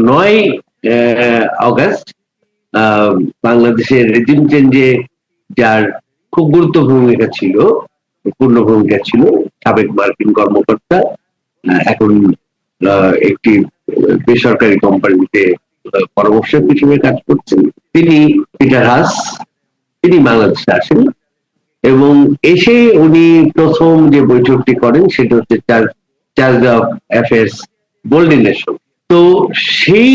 9 August বাংলাদেশের regime চেঞ্জে যার খুব পূর্ণ ভূমিকা ছিল সাবেক মার্কিন কর্মকর্তা, এখন একটি বেসরকারি কোম্পানিতে পরামর্শক হিসেবে কাজ করছেন, তিনি পিটার হাস, তিনি বাংলাদেশে আসেন এবং এসে উনি প্রথম যে বৈঠকটি করেন সেটা হচ্ছে চার্জ অফ অ্যাফেয়ার্স বোল্ডিনের সঙ্গে। তো সেই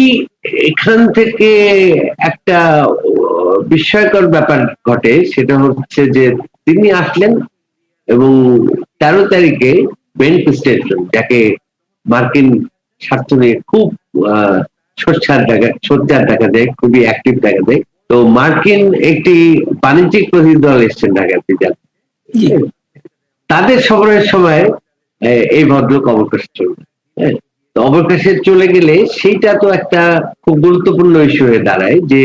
এখান থেকে একটা বিস্ময়কর ব্যাপার ঘটে, সেটা হচ্ছে যে তিনি আসলেন এবং 13 তারিখে বেন ক্রিস্টেনসন, যাকে মার্কিন স্বার্থ নিয়ে খুব সোচ্চার দেখা যায়, খুবই অ্যাক্টিভ দেখা যায়। তো মার্কিন একটি বাণিজ্যিক প্রতিনিধি দল এসছেন ঢাকাতে, তাদের সফরের সময় এই ভদ্রলোক অবকাশে চলবে। অবকাশে চলে গেলে সেইটা তো একটা খুব গুরুত্বপূর্ণ ইস্যু হয়ে দাঁড়ায় যে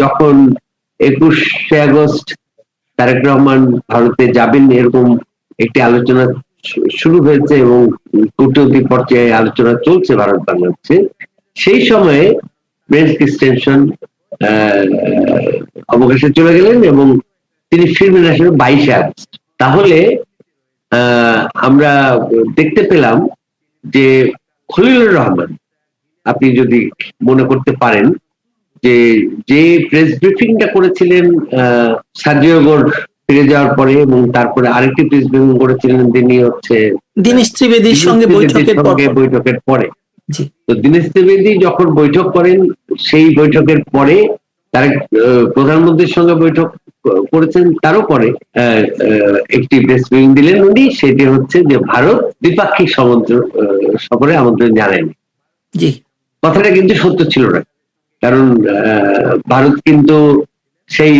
যখন 21শে আগস্ট তারেক রহমান ভারতে যাবেন এরকম একটি আলোচনা শুরু হয়েছে এবং কূটনৈতিক পর্যায়ে আলোচনা চলছে ভারত বাংলাদেশে, সেই সময়ে বেন ক্রিস্টেনসন অবকাশে চলে গেলেন এবং তিনি ফিরবেন আসলে 22শে আগস্ট। তাহলে আমরা দেখতে পেলাম যে খলিলুর রহমান, আপনি যদি মনে করতে পারেন, যে প্রেস ব্রিফিংটা করেছিলেন সাজিওগড় ফিরে যাওয়ার পরে এবং তারপরে আরেকটি প্রেস ব্রিফিং করেছিলেন তিনি হচ্ছে দীনেশ ত্রিবেদীর সঙ্গে বৈঠকের পরে। তো দীনেশ ত্রিবেদী যখন বৈঠক করেন, সেই বৈঠকের পরে তার প্রধানমন্ত্রীর সঙ্গে বৈঠক করেছেন, তারও পরে একটি প্রেস ব্রিফিং দিলেন উনি, সেটি হচ্ছে যে ভারত দ্বিপাক্ষিক সফরে আমন্ত্রণ জানায়নি। কথাটা কিন্তু সত্য ছিল না, কারণ ভারত কিন্তু সেই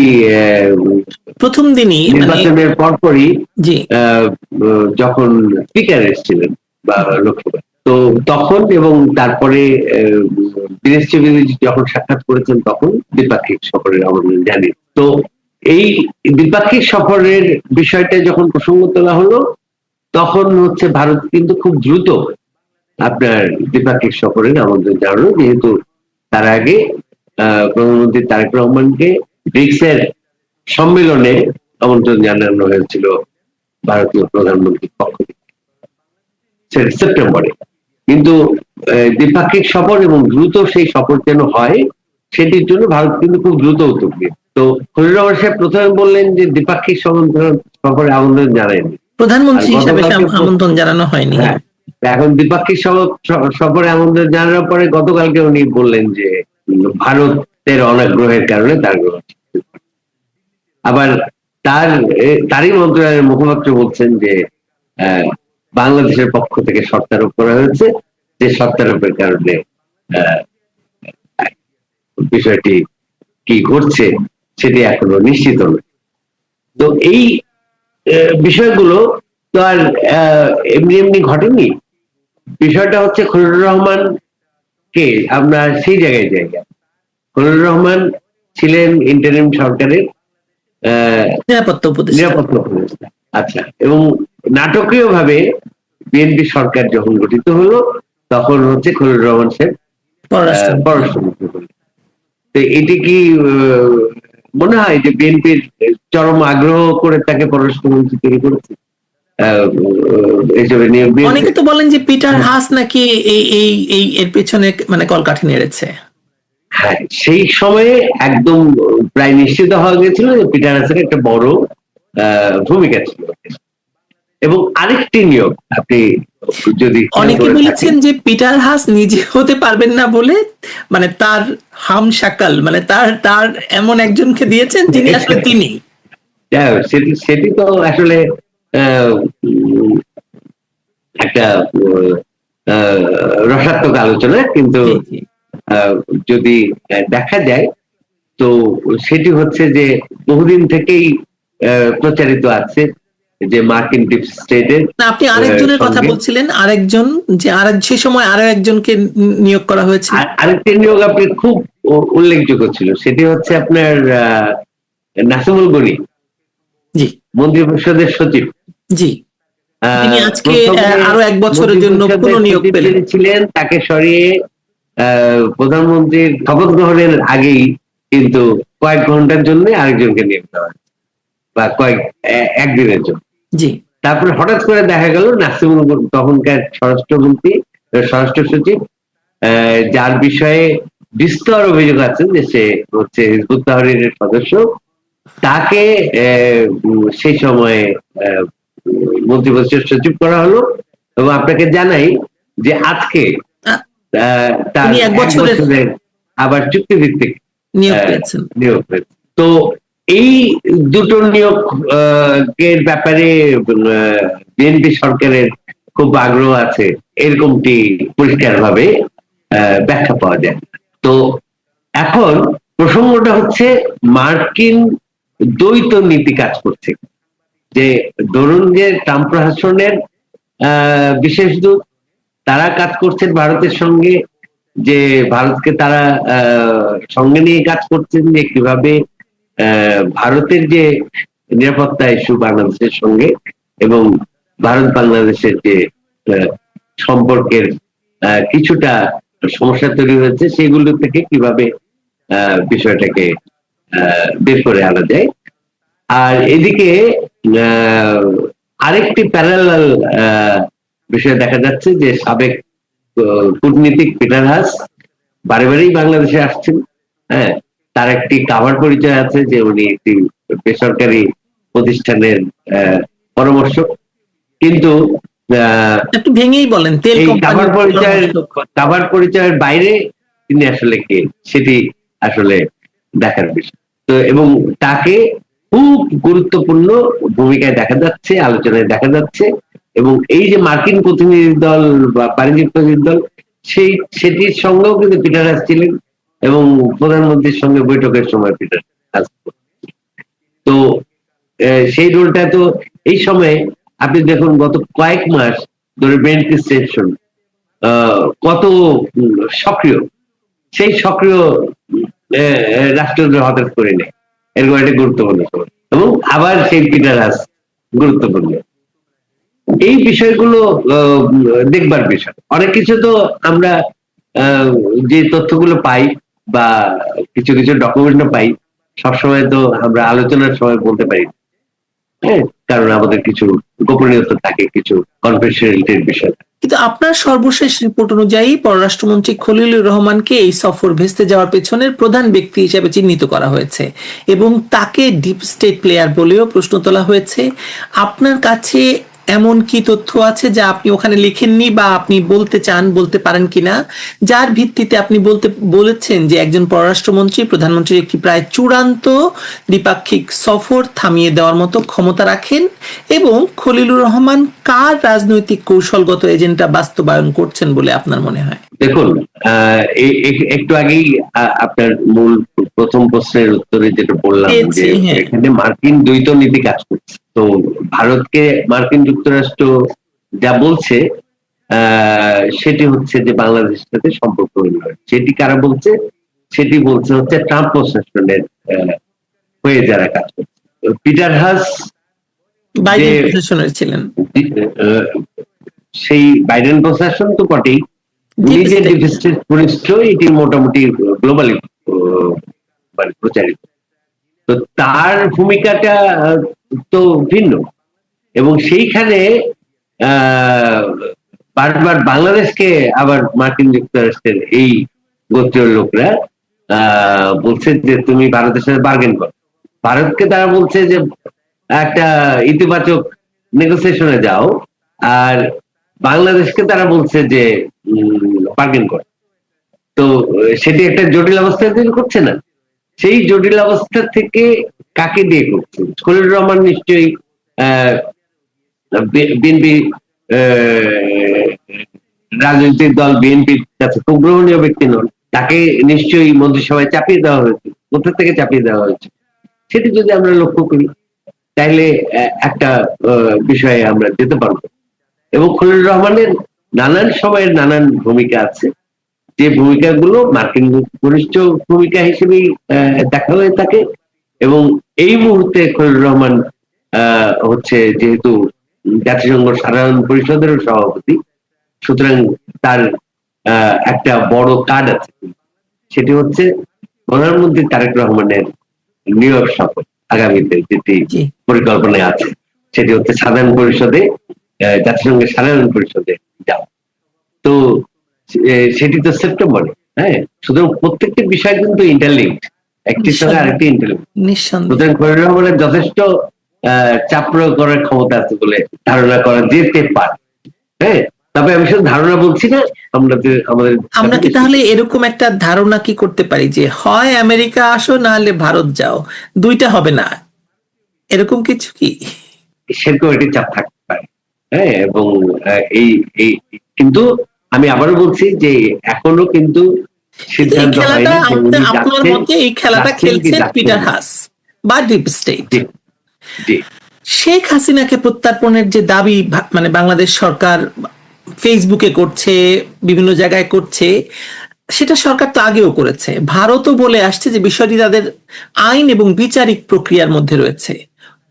প্রথম দিনই নির্বাচনের পরপরই যখন স্পিকার এসেছিলেন বা লোকসভা, তো তখন এবং তারপরে দীনেশ ত্রিবেদী যখন সাক্ষাৎ করেছেন তখন দ্বিপাক্ষিক সফরের আমন্ত্রণ জানিয়ে। তো এই দ্বিপাক্ষিক সফরের বিষয়টা যখন প্রসঙ্গ তোলা হলো, তখন হচ্ছে ভারত কিন্তু খুব দ্রুত আপনার দ্বিপাক্ষিক সফরের আমন্ত্রণ জানালো, যেহেতু তার আগে প্রধানমন্ত্রী তারেক রহমানকে ব্রিক্সের সম্মেলনে আমন্ত্রণ জানানো হয়েছিল ভারতীয় প্রধানমন্ত্রীর পক্ষ থেকে সেপ্টেম্বরে। কিন্তু দ্বিপাক্ষিক সফর এবং দ্রুত সেই সফর যেন হয়, সেটির জন্য ভারত কিন্তু খুব দ্রুত উদ্যোগ নিয়ে। তো খলিলুর রহমান সাহেব প্রথমে বললেন যে দ্বিপাক্ষিক সফরে আমন্ত্রণ জানায়নি, প্রধানমন্ত্রী হিসেবে আমন্ত্রণ জানানো হয়নি। এখন দ্বিপাক্ষিক সফরে আমন্ত্রণ জানানোর পরে গতকালকে উনি বললেন যে ভারতের অনাগ্রহের কারণে তার আবার তারই মন্ত্রণালয়ের মুখপাত্র বলছেন যে বাংলাদেশের পক্ষ থেকে শর্তারোপ করা হয়েছে, যে শর্তারোপের কারণে বিষয়টি কি ঘটছে সেটি এখনো নিশ্চিত নয়। তো এই বিষয়গুলো তো আর এমনি ঘটেনি। বিষয়টা হচ্ছে খলিলুর রহমান কে আমরা সেই জায়গা খলিলুর রহমান ছিলেন ইন্টারিম সরকারের নিরাপত্তা উপদেষ্টা। আচ্ছা, এবং নাটকীয় ভাবে বিএনপি সরকার যখন গঠিত হলো তখন হচ্ছে খলিলুর রহমান সাহেব পররাষ্ট্রমন্ত্রী হলেন। তো এটি কি মনে হয় যে বিএনপির চরম আগ্রহ করে তাকে পররাষ্ট্রমন্ত্রী তৈরি করেছে? অনেকে তো বলেন যে পিটার হাস নাকি এর পেছনে মানে কলকাঠি নেড়েছে। হ্যাঁ, সেই সময়ে একদম প্রায় নিশ্চিত হওয়া গেছিল যে পিটার হাসের একটা বড় ভূমিকা ছিল। এবং আরেকটি নিয়োগ, আপনি যদি অনেকে বলেছেন যে পিটার হাস নিজে হতে পারবেন না বলে মানে তার হামশাকাল মানে তার এমন একজনকে দিয়েছেন যিনি আসলে তিনি। সেটি তো আসলে একটা রসাত্মক আলোচনা, কিন্তু যদি দেখা যায় তো সেটি হচ্ছে যে বহুদিন থেকেই প্রচারিত আছে যে মার্কিন ডিপ স্টেটের। আপনি আরেকজনের কথা বলছিলেন, আরেকজন যে সে সময় আরো একজনকে নিয়োগ করা হয়েছে। আরেকটি নিয়োগ আপনি খুব উল্লেখযোগ্য ছিল, সেটি হচ্ছে আপনার নাসিমুল গনি, জি, মন্ত্রিপরিষদের সচিব। জি, তিনি আজকে প্রথমে আরো 1 বছরের জন্য মন্ত্রিপরিষদের পুনঃনিয়োগ সচিব পেলেন। যিনি ছিলেন তাকে সরিয়ে প্রধানমন্ত্রীর শপথ গ্রহণের আগেই কিন্তু কয়েক ঘন্টার জন্য আরেকজনকে নিয়োগ দেওয়া হয়, বা একদিনের জন্য। জি। তারপরে হঠাৎ করে দেখা গেল নাসিমুল, তখনকার স্বরাষ্ট্রমন্ত্রী, স্বরাষ্ট্র সচিব, যার বিষয়ে বিস্তর অভিযোগ আছে যে সে হচ্ছে হিজবুত তাহরীরের সদস্য, তাকে সেই সময়ে মন্ত্রিপরিষদ সচিব করা হলো। এবং আপনাকে জানাই যে আজকে আহ, তার তিনি 1 1 বছরের বছরের আবার চুক্তিভিত্তিক নিয়োগ পেয়েছেন। নিয়োগ হয়েছে। তো এই দুটো নিয়োগ এর ব্যাপারে বিএনপি সরকারের খুব আগ্রহ আছে, এরকমটি পরিষ্কারভাবে ব্যাখ্যা পাওয়া যায়। তো এখন প্রসঙ্গটা হচ্ছে মার্কিন দ্বৈত নীতি কাজ করছে, যে ধরুন যে ট্রাম্প প্রশাসনের বিশেষ দূত, তারা কাজ করছেন ভারতের সঙ্গে, যে ভারতকে তারা সঙ্গে নিয়ে কাজ করছেন যে কিভাবে ভারতের যে নিরাপত্তা ইস্যু বাংলাদেশের সঙ্গে এবং ভারত বাংলাদেশের যে সম্পর্কের কিছুটা সমস্যা তৈরি হয়েছে, সেগুলো থেকে কিভাবে বিষয়টাকে বের করে আনা যায়। আর এদিকে আরেকটি প্যারালাল বিষয় দেখা যাচ্ছে যে সাবেক কূটনীতিক পিটার হাস বারে বারেই বাংলাদেশে আসছেন। হ্যাঁ, তার একটি কাভার পরিচয় আছে যে উনি একটি বেসরকারি প্রতিষ্ঠানের পরামর্শক, কিন্তু একটু ভেঙেই বলেন, তেল এই কোম্পানির কাভার পরিচয়ের বাইরে তিনি আসলে কে, সেটি আসলে দেখার বিষয়। তো এবং তাকে খুব গুরুত্বপূর্ণ ভূমিকায় দেখা যাচ্ছে, আলোচনায় দেখা যাচ্ছে। এবং এই যে মার্কিন প্রতিনিধি দল বা বাণিজ্যিক প্রতিনিধি দল, সেটির সঙ্গেও কিন্তু পিটার হাস ছিলেন, এবং প্রধানমন্ত্রীর সঙ্গে বৈঠকের সময় পিটার হাস। তো সেই রোলটা তো এই সময়ে আপনি দেখুন গত কয়েক মাস ধরে বিএনপি সেশন কত সক্রিয়, সেই সক্রিয় রাষ্ট্রদ্রোহ হঠাৎ করে নেয়, এরকম একটা গুরুত্বপূর্ণ সময়। এবং আবার সেই পিটার হাস গুরুত্বপূর্ণ। এই বিষয়গুলো দেখবার বিষয়। অনেক কিছু তো আমরা যে তথ্যগুলো পাই বা কিছু কিছু ডকুমেন্টও পাই, সবসময় তো আমরা আলোচনার সময় বলতে পারি, হ্যাঁ, কারণ আমাদের কিছু গোপনীয়তা থাকে, কিছু কনফিডেন্সিয়ালিটির বিষয়। কিন্তু আপনার সর্বশেষ রিপোর্ট অনুযায়ী পররাষ্ট্রমন্ত্রী খলিলুর রহমানকে এই সফর ভেস্তে যাওয়ার পেছনের প্রধান ব্যক্তি হিসেবে চিহ্নিত করা হয়েছে এবং তাকে ডিপ স্টেট প্লেয়ার বলেও প্রশ্ন তোলা হয়েছে। আপনার কাছে এমন কি তথ্য আছে যা আপনি ওখানে লিখেননি বা আপনি বলতে চান, বলতে পারেন কিনা, যার ভিত্তিতে আপনি বলেছেন যে একজন পররাষ্ট্রমন্ত্রী প্রধানমন্ত্রীর একটি প্রায় চূড়ান্ত দ্বিপাক্ষিক সফর থামিয়ে দেওয়ার মতো ক্ষমতা রাখেন এবং খলিলুর রহমান কার রাজনৈতিক কৌশলগত এজেন্ডা বাস্তবায়ন করছেন বলে আপনার মনে হয়? দেখুন, একটু আগেই আপনার মূল প্রথম প্রশ্নের উত্তরে যেটা বললাম যে এখানে মার্কিন দ্বৈত নীতি কাজ করছে। তো ভারতকে মার্কিন যুক্তরাষ্ট্র যা বলছে সেটি হচ্ছে যে বাংলাদেশের সাথে সম্পর্ক উন্নয়ন, সেটি কারা বলছে? সেটি বলছে হচ্ছে ট্রাম্প প্রশাসনের হয়ে যারা কাজ করছে। পিটার হাস বাইডেন প্রশাসনের ছিলেন, সেই বাইডেন প্রশাসন তো বটেই, উনি যে ডিপ স্টেট ঘনিষ্ঠ, এটি মোটামুটি গ্লোবালি মানে প্রচারিত। তো তার ভূমিকাটা তো ভিন্ন, এবং সেইখানে বারবার বাংলাদেশকে আবার মার্কিন যুক্তরাষ্ট্রের এই গোত্রীয় লোকরা বলছে যে তুমি ভারতের সাথে বার্গেন করো। ভারতকে তারা বলছে যে একটা ইতিবাচক নেগোসিয়েশনে যাও, আর বাংলাদেশকে তারা বলছে যে বার্গেন করো। তো সেটি একটা জটিল অবস্থা তৈরি করছে না? সেই জটিল অবস্থা থেকে কাকে দিয়ে করছে? খলিলুর রহমান নিশ্চয়ই বিএনপি রাজনৈতিক দল বিএনপির কাছে খুব গ্রহণীয় ব্যক্তি নন, তাকে নিশ্চয়ই মন্ত্রিসভায় চাপিয়ে দেওয়া হয়েছে। কোথা থেকে চাপিয়ে দেওয়া হয়েছে সেটি যদি আমরা লক্ষ্য করি, তাহলে একটা বিষয়ে আমরা যেতে পারবো। এবং খলিলুর রহমানের নানান সময়ের নানান ভূমিকা আছে, যে ভূমিকাগুলো মার্কিন ঘনিষ্ঠ ভূমিকা হিসেবেই দেখা হয়ে থাকে। এবং এই মুহূর্তে খলিলুর রহমান হচ্ছে যেহেতু জাতিসংঘ সাধারণ পরিষদেরও সভাপতি। সুতরাং তার একটা বড় কার্ড আছে, সেটি হচ্ছে প্রধানমন্ত্রী তারেক রহমানের নিউ ইয়র্ক সফর আগামীতে যেটি জি। পরিকল্পনায় আছে, সেটি হচ্ছে সাধারণ পরিষদে, জাতিসংঘের সাধারণ পরিষদে যাওয়া। তো সেটি তো সেপ্টেম্বরে। হ্যাঁ, সুতরাং প্রত্যেকটি বিষয় কিন্তু ইন্টারলিঙ্কড, একটির সঙ্গে আরেকটি ইন্টারলিঙ্কড। নিঃসন্দেহে। সুতরাং খলিলুর রহমানের যথেষ্ট চাপ প্রয়োগ করার ক্ষমতা আছে বলে ধারণা করা যেতে পারে। হ্যাঁ, তবে আমি শুধু ধারণা বলছি না, আমরা কি তাহলে এরকম একটা ধারণা কি করতে পারি যে হয় আমেরিকা আসো না হলে ভারত যাও, দুইটা হবে না, এরকম কিছু কি? সেরকম একটি চাপ থাকতে পারে। হ্যাঁ, এবং এই এই কিন্তু আমি আবারও বলছি যে এখনো কিন্তু কিন্তু এই সিদ্ধান্ত খেলাটা হয়নি যে উনি আপনার যাচ্ছেন, মতে এই খেলাটা যাচ্ছেন কি খেলছেন যাচ্ছেন পিটার না। হাস বা ডিপ স্টেট। জি, জি। শেখ হাসিনাকে প্রত্যার্পণের যে দাবি মানে বাংলাদেশ সরকার ফেসবুকে করছে, বিভিন্ন জায়গায় করছে, সেটা সরকার তো আগেও করেছে। ভারতও বলে আসছে যে বিষয়টি তাদের আইন এবং বিচারিক প্রক্রিয়ার মধ্যে রয়েছে।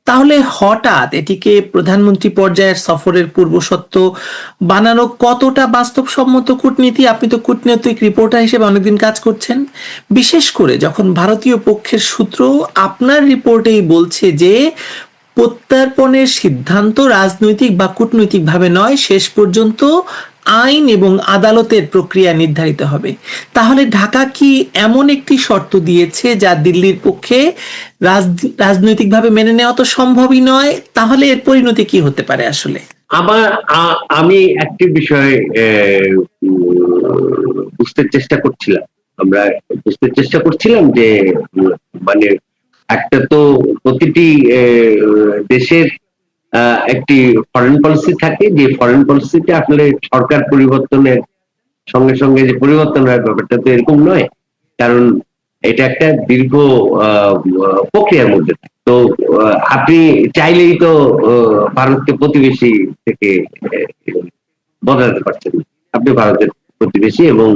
তাহলে হঠাৎ এটিকে প্রধানমন্ত্রী পর্যায়ের সফরের পূর্বশর্ত বানানো কতটা বাস্তবসম্মত কূটনীতি? আপনি তো কূটনৈতিক রিপোর্টার হিসেবে অনেকদিন কাজ করছেন, বিশেষ করে যখন ভারতীয় পক্ষের সূত্র আপনার রিপোর্টেই বলছে যে প্রত্যর্পণের সিদ্ধান্ত রাজনৈতিক বা কূটনৈতিকভাবে নয়, শেষ পর্যন্ত আইন এবং আদালতের প্রক্রিয়া নির্ধারিত হবে। তাহলে ঢাকা কি এমন একটি শর্ত দিয়েছে যা দিল্লির পক্ষে রাজনৈতিকভাবে মেনে নেওয়া তো সম্ভবই নয়? তাহলে এর পরিণতি কি হতে পারে আসলে? আমি একটি বিষয় বুঝতে চেষ্টা করছিলাম। আমরা বুঝতে চেষ্টা করছিলাম যে মানে একটা তো প্রতিটি দেশের একটি ফরেন পলিসি থাকে, যে ফরেন পলিসিতে আসলে সরকার পরিবর্তনের সঙ্গে সঙ্গে যে পরিবর্তন হয় ব্যাপারটা তো এরকম নয়, কারণ এটা একটা দীর্ঘ প্রক্রিয়ার মধ্যে থাকে। তো আপনি চাইলেই তো ভারতকে প্রতিবেশী থেকে বদলাতে পারছেন না। আপনি ভারতের প্রতিবেশী এবং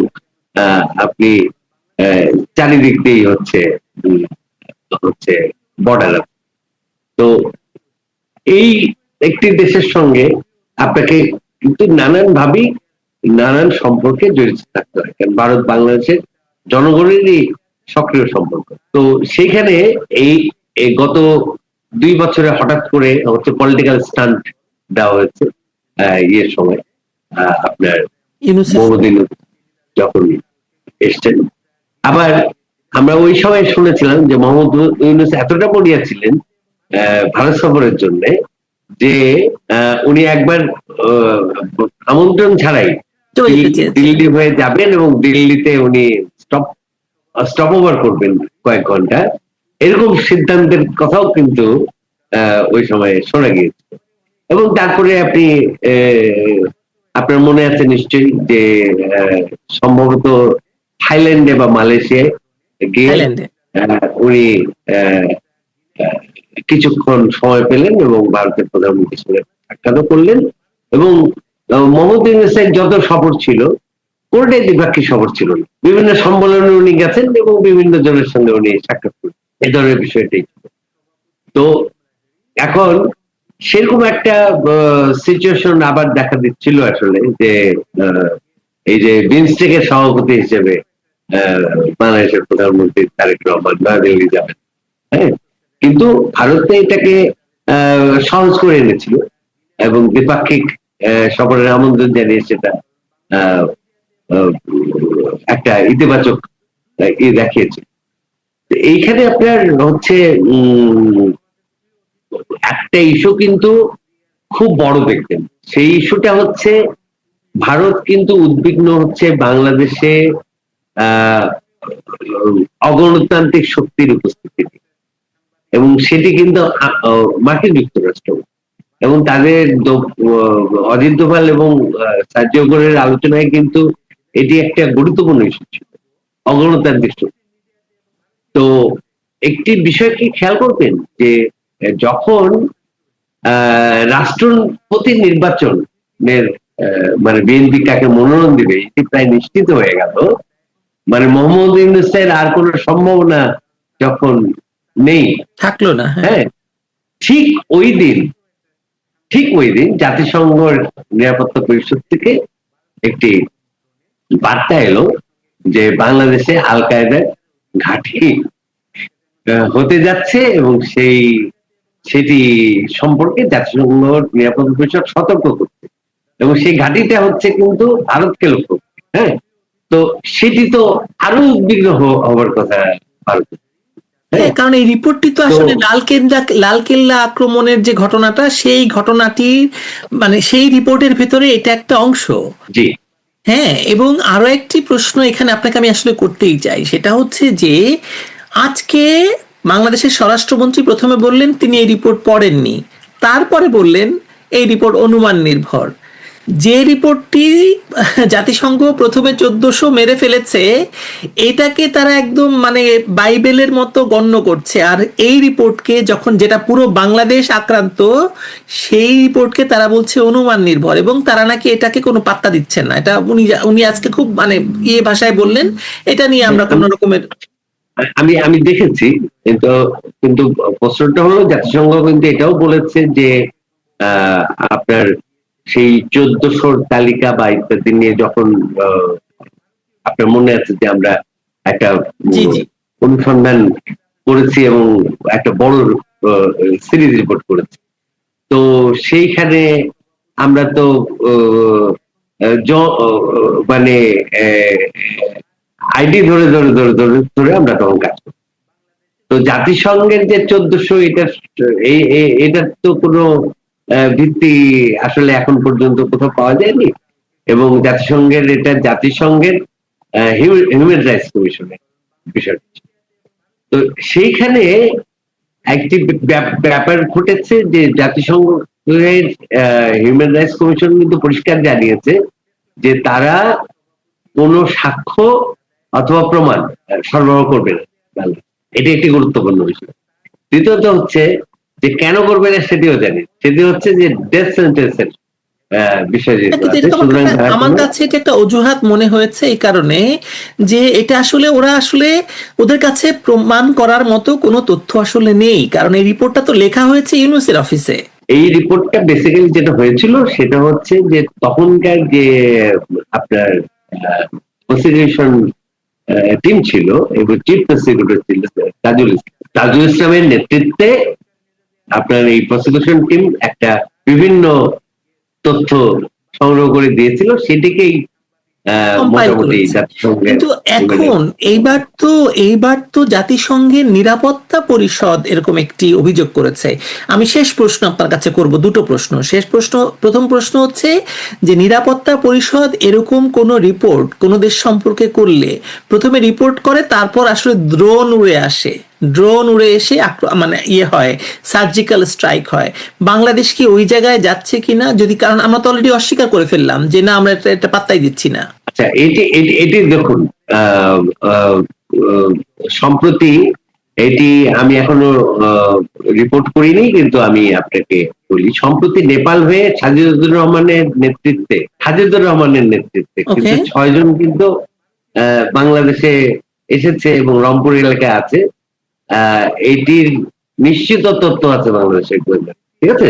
আপনি চারিদিক দিয়েই হচ্ছে বর্ডার। তো এই একটি দেশের সঙ্গে আপনাকে কিন্তু নানান সম্পর্কে জড়িত থাকতে হয়, কারণ ভারত বাংলাদেশের জনগণেরই সক্রিয় সম্পর্ক। তো সেইখানে এই গত 2 বছরে হঠাৎ করে হচ্ছে পলিটিক্যাল স্টান্ট দেওয়া হয়েছে ইয়ের সময়, আপনার মোহাম্মদ ইউনূস যখন এসছেন। আবার আমরা ওই সময় শুনেছিলাম যে মোহাম্মদ ইউনূস এতটা মরিয়া ছিলেন ভারত সফরের জন্য যে উনি একবার আমন্ত্রণ ছাড়াই দিল্লি হয়ে যাবেন এবং দিল্লিতে উনি স্টপ ওভার করবেন কয়েক ঘন্টা, এরকম সিদ্ধান্তের কথাও কিন্তু ওই সময় শোনা গিয়েছে। এবং তারপরে আপনার মনে আছে নিশ্চয়ই যে সম্ভবত থাইল্যান্ডে বা মালয়েশিয়ায় গিয়ে উনি কিছুক্ষণ সময় পেলেন এবং ভারতের প্রধানমন্ত্রীর সঙ্গে সাক্ষাৎ করলেন। এবং মোহাম্মদ ইউনূসের যত সফর ছিল কোনটাই দ্বিপাক্ষিক সফর ছিল না, বিভিন্ন সম্মেলনে উনি গেছেন এবং বিভিন্ন জনের সঙ্গে উনি সাক্ষাৎ করলেন, এই ধরনের বিষয়টাই ছিল। তো এখন সেরকম একটা সিচুয়েশন আবার দেখা দিচ্ছিল আসলে যে এই যে বিমস্টেকের সভাপতি হিসেবে বাংলাদেশের প্রধানমন্ত্রী তারেক রহমান নয়াদিল্লি যাবেন। হ্যাঁ, কিন্তু ভারতে এটাকে সহজ করে এনেছিল এবং দ্বিপাক্ষিক সফরের আমন্ত্রণ জানিয়ে সেটা একটা ইতিবাচক দেখিয়েছে। এইখানে আপনার হচ্ছে একটা ইস্যু কিন্তু খুব বড় দেখতেন, সেই ইস্যুটা হচ্ছে ভারত কিন্তু উদ্বিগ্ন হচ্ছে বাংলাদেশে অগণতান্ত্রিক শক্তির উপস্থিতি, এবং সেটি কিন্তু মার্কিন যুক্তরাষ্ট্র এবং তাদের অজিত দোভাল এবং সার্জিও গোরের আলোচনায় কিন্তু এটি একটা গুরুত্বপূর্ণ ইস্যু ছিল, অগণতান্ত্রিক শক্তি। তো একটি বিষয় কি খেয়াল করবেন যে যখন রাষ্ট্রপতি নির্বাচনের মানে বিএনপি কাকে মনোনয়ন দিবে এটি প্রায় নিশ্চিত হয়ে গেল, মানে মোহাম্মদ ইউনূসের আর কোনো সম্ভাবনা যখন নেই, থাকলো না, হ্যাঁ, ঠিক ওই দিন ঠিক ওই দিন জাতিসংঘের নিরাপত্তা পরিষদ থেকে একটি বার্তা এলো যে বাংলাদেশে আল কায়েদার ঘাঁটি হতে যাচ্ছে, এবং সেটি সম্পর্কে জাতিসংঘ নিরাপত্তা পরিষদ সতর্ক করছে, এবং সেই ঘাঁটিটা হচ্ছে কিন্তু ভারতকে লক্ষ্য করে। হ্যাঁ, তো সেটি তো আরো উদ্বিগ্ন হবার কথা ভারত। হ্যাঁ, কারণ এই রিপোর্টটি তো আসলে লালকেল্লা আক্রমণের যে ঘটনাটা, সেই ঘটনাটি মানে সেই রিপোর্টের ভেতরে এটা একটা অংশ। জি। হ্যাঁ, এবং আরো একটি প্রশ্ন এখানে আপনাকে আমি আসলে করতেই চাই, সেটা হচ্ছে যে আজকে বাংলাদেশের স্বরাষ্ট্রমন্ত্রী প্রথমে বললেন তিনি এই রিপোর্ট পড়েননি, তারপরে বললেন এই রিপোর্ট অনুমান নির্ভর। যে রিপোর্টটি জাতিসংঘ প্রথমে 1400 মেরে ফেলেছে, এটাকে তারা একদম মানে বাইবেলের মতো গণ্য করছে, আর এই রিপোর্টকে যখন, যেটা পুরো বাংলাদেশ আক্রান্ত, সেই রিপোর্টকে তারা বলছে অনুমান নির্ভর, এবং তারা নাকি এটাকে কোনো পাত্তা দিচ্ছেন না। এটা উনি আজকে খুব মানে ভাষায় বললেন। এটা নিয়ে আমরা কোনো রকমের আমি দেখেছি, কিন্তু কিন্তু প্রশ্নটা হলো জাতিসংঘ কিন্তু এটাও বলেছে যে আপনার সেই 1400 তালিকা বা ইত্যাদি নিয়ে যখন আপনার মনে আছে যে আমরা একটা জি জি অনুসন্ধান করেছি এবং একটা বড় সিরিজ রিপোর্ট করেছি, তো সেইখানে আমরা তো মানে আইডি ধরে ধরে ধরে ধরে ধরে আমরা তখন কাজ করি। তো জাতিসংঘের যে 1400, এটার তো কোনো ভিত্তি আসলে এখন পর্যন্ত কোথাও পাওয়া যায়নি, এবং জাতিসংঘের হিউম্যান রাইটস কমিশনের বিষয়। তো সেইখানে একটি ব্যাপার ঘটেছে যে জাতিসংঘের হিউম্যান রাইটস কমিশন কিন্তু পরিষ্কার জানিয়েছে যে তারা কোনো সাক্ষ্য অথবা প্রমাণ সরবরাহ করবে না। এটি একটি গুরুত্বপূর্ণ বিষয়। দ্বিতীয়ত হচ্ছে যে কেন করবে না সেটিও জানি, সেটি হচ্ছে যে ডেথ সেন্টেন্সের বিষয় যেহেতু আছে, সুতরাং আমার কাছে এটা একটা অজুহাত মনে হয়েছে এই কারণে যে এটা আসলে ওরা আসলে ওদের কাছে প্রমাণ করার মতো কোনো তথ্য আসলে নেই, কারণ এই রিপোর্টটা তো লেখা হয়েছে ইউনুসের অফিসে। এই রিপোর্টটা বেসিক্যালি যেটা হয়েছিল সেটা হচ্ছে যে তখনকার যে আপনার প্রসিকিউশন টিম ছিল এবং চিফ প্রসিকিউটর ছিল তাজুল ইসলামের নেতৃত্বে আপনার এই প্রসিকিউশন টিম একটা বিভিন্ন তথ্য সংগ্রহ করে দিয়েছিল, সেটিকেই মোটামুটি কিন্তু এখন এইবার তো জাতিসংঘের নিরাপত্তা পরিষদ এরকম একটি অভিযোগ করেছে। আমি শেষ প্রশ্ন আপনার কাছে করব, দুটো প্রশ্ন। প্রথম প্রশ্ন হচ্ছে যে নিরাপত্তা পরিষদ এরকম কোন রিপোর্ট কোন দেশ সম্পর্কে করলে প্রথমে রিপোর্ট করে, তারপর আসলে ড্রোন উড়ে এসে মানে হয়, সার্জিক্যাল স্ট্রাইক হয়। বাংলাদেশ কি ওই জায়গায় যাচ্ছে কিনা, যদি, কারণ আমরা তো অলরেডি অস্বীকার করে ফেললাম যে না, আমরা এটা পাত্তাই দিচ্ছি না। আচ্ছা, এটি দেখুন, সম্প্রতি এটি আমি এখনো রিপোর্ট করিনি, কিন্তু আমি আপনাকে বলি, সম্প্রতি নেপাল হয়ে সাজিদুর রহমানের নেতৃত্বে কিন্তু 6 জন কিন্তু বাংলাদেশে এসেছে এবং রংপুর এলাকায় আছে। এটির নিশ্চিত তথ্য আছে বাংলাদেশের গোয়েন্দা, ঠিক আছে?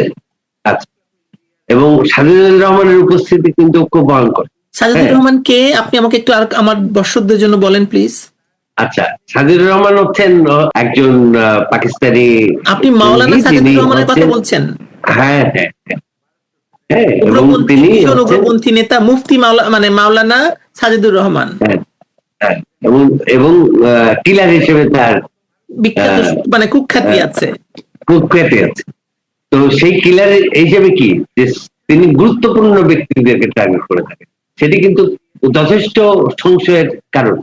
আচ্ছা, এবং সাজিদুর রহমানের উপস্থিতি কিন্তু খুব ভয়ঙ্কর। সাজিদুর রহমান কে, আপনি আমাকে একটু আর আমার দর্শকদের জন্য বলেন প্লিজ। আচ্ছা, সাজিদুর রহমান হচ্ছেন একজন পাকিস্তানি। আপনি মাওলানা সাজিদুর রহমানের কথা বলছেন? হ্যাঁ হ্যাঁ হ্যাঁ, এবং তিনি উগ্রপন্থী নেতা মুফতি মাওলানা সাজিদুর রহমান। হ্যাঁ, এবং কিলার হিসেবে তার বিখ্যাত মানে কুখ্যাতি আছে। তো সেই কিলার হিসেবে কি যে তিনি গুরুত্বপূর্ণ ব্যক্তিদেরকে টার্গেট করে থাকেন, সেটি কিন্তু যথেষ্ট সংশয়ের কারণ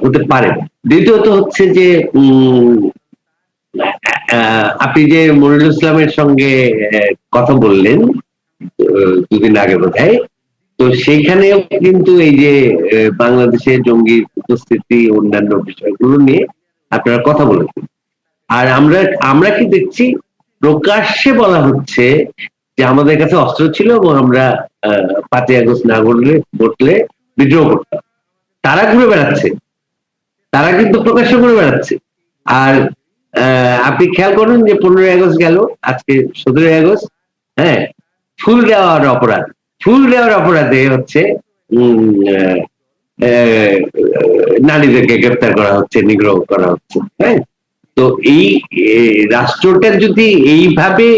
হতে পারে। দ্বিতীয়ত হচ্ছে যে আপনি যে মনিরুল ইসলামের সঙ্গে কথা বললেন দুদিন আগে বোধহয়, তো সেইখানেও কিন্তু এই যে বাংলাদেশে জঙ্গি উপস্থিতি অন্যান্য বিষয়গুলো নিয়ে আপনারা কথা বলেছেন। আর আমরা কি দেখছি, প্রকাশ্যে বলা হচ্ছে যে আমাদের কাছে অস্ত্র ছিল এবং আমরা 5ই আগস্ট না ঘটলে বিদ্রোহ করতাম। তারা ঘুরে বেড়াচ্ছে, তারা কিন্তু প্রকাশ্য করে বেড়াচ্ছে। আর আপনি খেয়াল করেন যে 15ই আগস্ট গেল, আজকে 17ই আগস্ট। হ্যাঁ, ফুল দেওয়ার অপরাধ, ফুল দেওয়ার অপরাধে হচ্ছে উম, আহ, আহ, নারীদেরকে গ্রেপ্তার করা হচ্ছে, নিগ্রহ করা হচ্ছে। হ্যাঁ, তো এই রাষ্ট্রটা যদি এইভাবে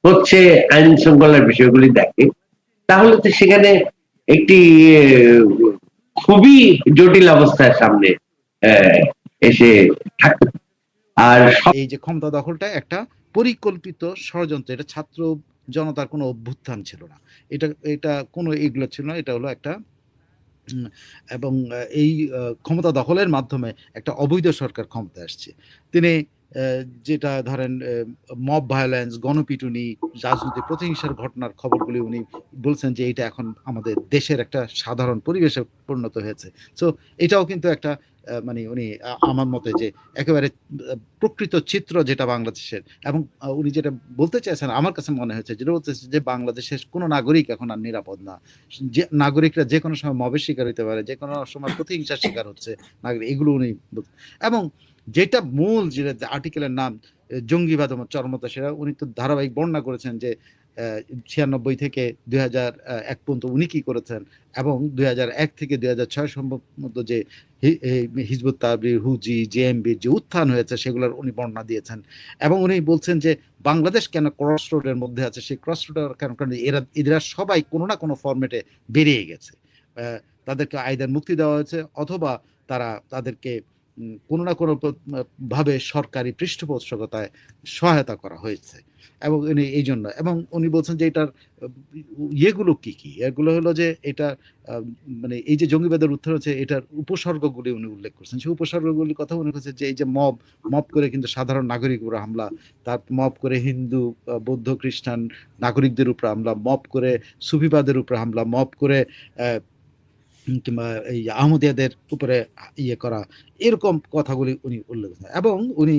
হচ্ছে আইন শৃঙ্খলার বিষয়গুলি দেখে, তাহলে তো সেখানে একটি আহ, খুবই জটিল অবস্থার সামনে আহ, এসে থাকতে পারে। আর এই যে ক্ষমতা দখলটা একটা পরিকল্পিত ষড়যন্ত্র, এটা ছাত্র জনতার কোনো অভ্যুত্থান ছিল না, এটা এটা কোনো এগুলো ছিল না, এটা হলো একটা এবং এই ক্ষমতা দখলের মাধ্যমে একটা অবৈধ সরকার ক্ষমতায় আসছে। তিনি যেটা ধরেন মব ভায়োলেন্স, গণপিটুনি, রাজনৈতিক প্রতিহিংসার ঘটনার খবরগুলি উনি বলছেন যে এটা এখন আমাদের দেশের একটা সাধারণ পরিবেশে পরিণত হয়েছে। সো এটাও কিন্তু একটা মানে উনি আমার মতে যে একেবারে প্রকৃত চিত্র যেটা বাংলাদেশের, এবং উনি যেটা বলতে চাইছেন আমার কাছে মনে হয়েছে, যেটা বলতেছে যে বাংলাদেশের কোনো নাগরিক এখন আর নিরাপদ না, যে নাগরিকরা যে কোনো সময় মবের শিকার হতে পারে, যে কোনো সময় প্রতিহিংসার শিকার হচ্ছে নাগরিক, এগুলো উনি এবং যেটা মূল যেটা আর্টিকেলের নাম জঙ্গিবাদ এবং চরমতা, সেটা উনি তো ধারাবাহিক বর্ণনা করেছেন যে 96 থেকে 2001 পর্যন্ত উনি কি করেছেন, এবং 2001 থেকে 2006 সম্ভবত যে হিজবুত তাহরির, হুজি, জেএমবির যে উত্থান হয়েছে সেগুলোর উনি বর্ণনা দিয়েছেন। এবং উনি বলছেন যে বাংলাদেশ কেন ক্রস রোডের মধ্যে আছে, সেই ক্রস রোডের কেন, কারণ এরা সবাই কোনো না কোনো ফরম্যাটে বেরিয়ে গেছে, তাদেরকে আইদার মুক্তি দেওয়া হয়েছে অথবা তাদেরকে কোনো না কোনো ভাবে সরকারি পৃষ্ঠপোষকতায় সহায়তা করা হয়েছে। এবং উনি এই জন্য, এবং উনি বলছেন যে এটার ইয়েগুলো কি কি, এগুলো হলো যে এটা মানে এই যে জঙ্গিবাদের উত্থান হচ্ছে এটার উপসর্গগুলি উনি উল্লেখ করছেন। সেই উপসর্গগুলির কথা উনি বলছেন যে এই যে মব করে কিন্তু সাধারণ নাগরিকের উপর হামলা, তার মব করে হিন্দু, বৌদ্ধ, খ্রিস্টান নাগরিকদের উপর হামলা, মব করে সুফিবাদের উপর হামলা, মব করে কিংবা এই আহমদিয়াদের উপরে ইয়ে করা, এরকম কথাগুলি উনি উল্লেখ করেন। এবং উনি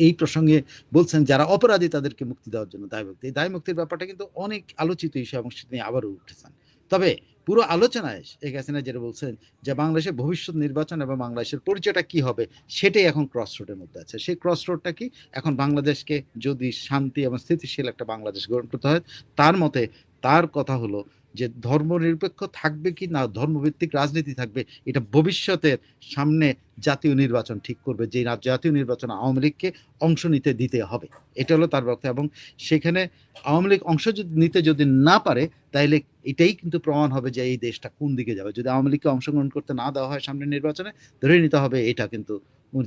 এই প্রসঙ্গে বলছেন যারা অপরাধী তাদেরকে মুক্তি দেওয়ার জন্য দায়মুক্তি, এই দায়মুক্তির ব্যাপারটা কিন্তু অনেক আলোচিত ইস্যু এবং সেটা নিয়ে আবারও উঠেছেন। তবে পুরো আলোচনায় শেখ হাসিনা যেটা বলছেন যে বাংলাদেশের ভবিষ্যৎ নির্বাচন এবং বাংলাদেশের পরিচয়টা কি হবে সেটাই এখন ক্রস রোডের মধ্যে আছে। সেই ক্রস রোডটা কি, এখন বাংলাদেশকে যদি শান্তি এবং স্থিতিশীল একটা বাংলাদেশ গ্রহণ করতে হয়, তার মতে তার কথা হলো যে ধর্মনিরপেক্ষ থাকবে কি না ধর্মভিত্তিক রাজনীতি থাকবে, এটা ভবিষ্যতের সামনে জাতীয় নির্বাচন ঠিক করবে, যে জাতীয় নির্বাচন আওয়ামী লীগকে অংশ নিতে দিতে হবে, এটা হলো তার বক্তব্য। এবং সেখানে আওয়ামী লীগ অংশ নিতে যদি না পারে তাইলে এটাই কিন্তু প্রমাণ হবে যে এই দেশটা কোন দিকে যাবে। যদি আওয়ামী লীগকে অংশগ্রহণ করতে না দেওয়া হয় সামনের নির্বাচনে, ধরে নিতে হবে এটা কিন্তু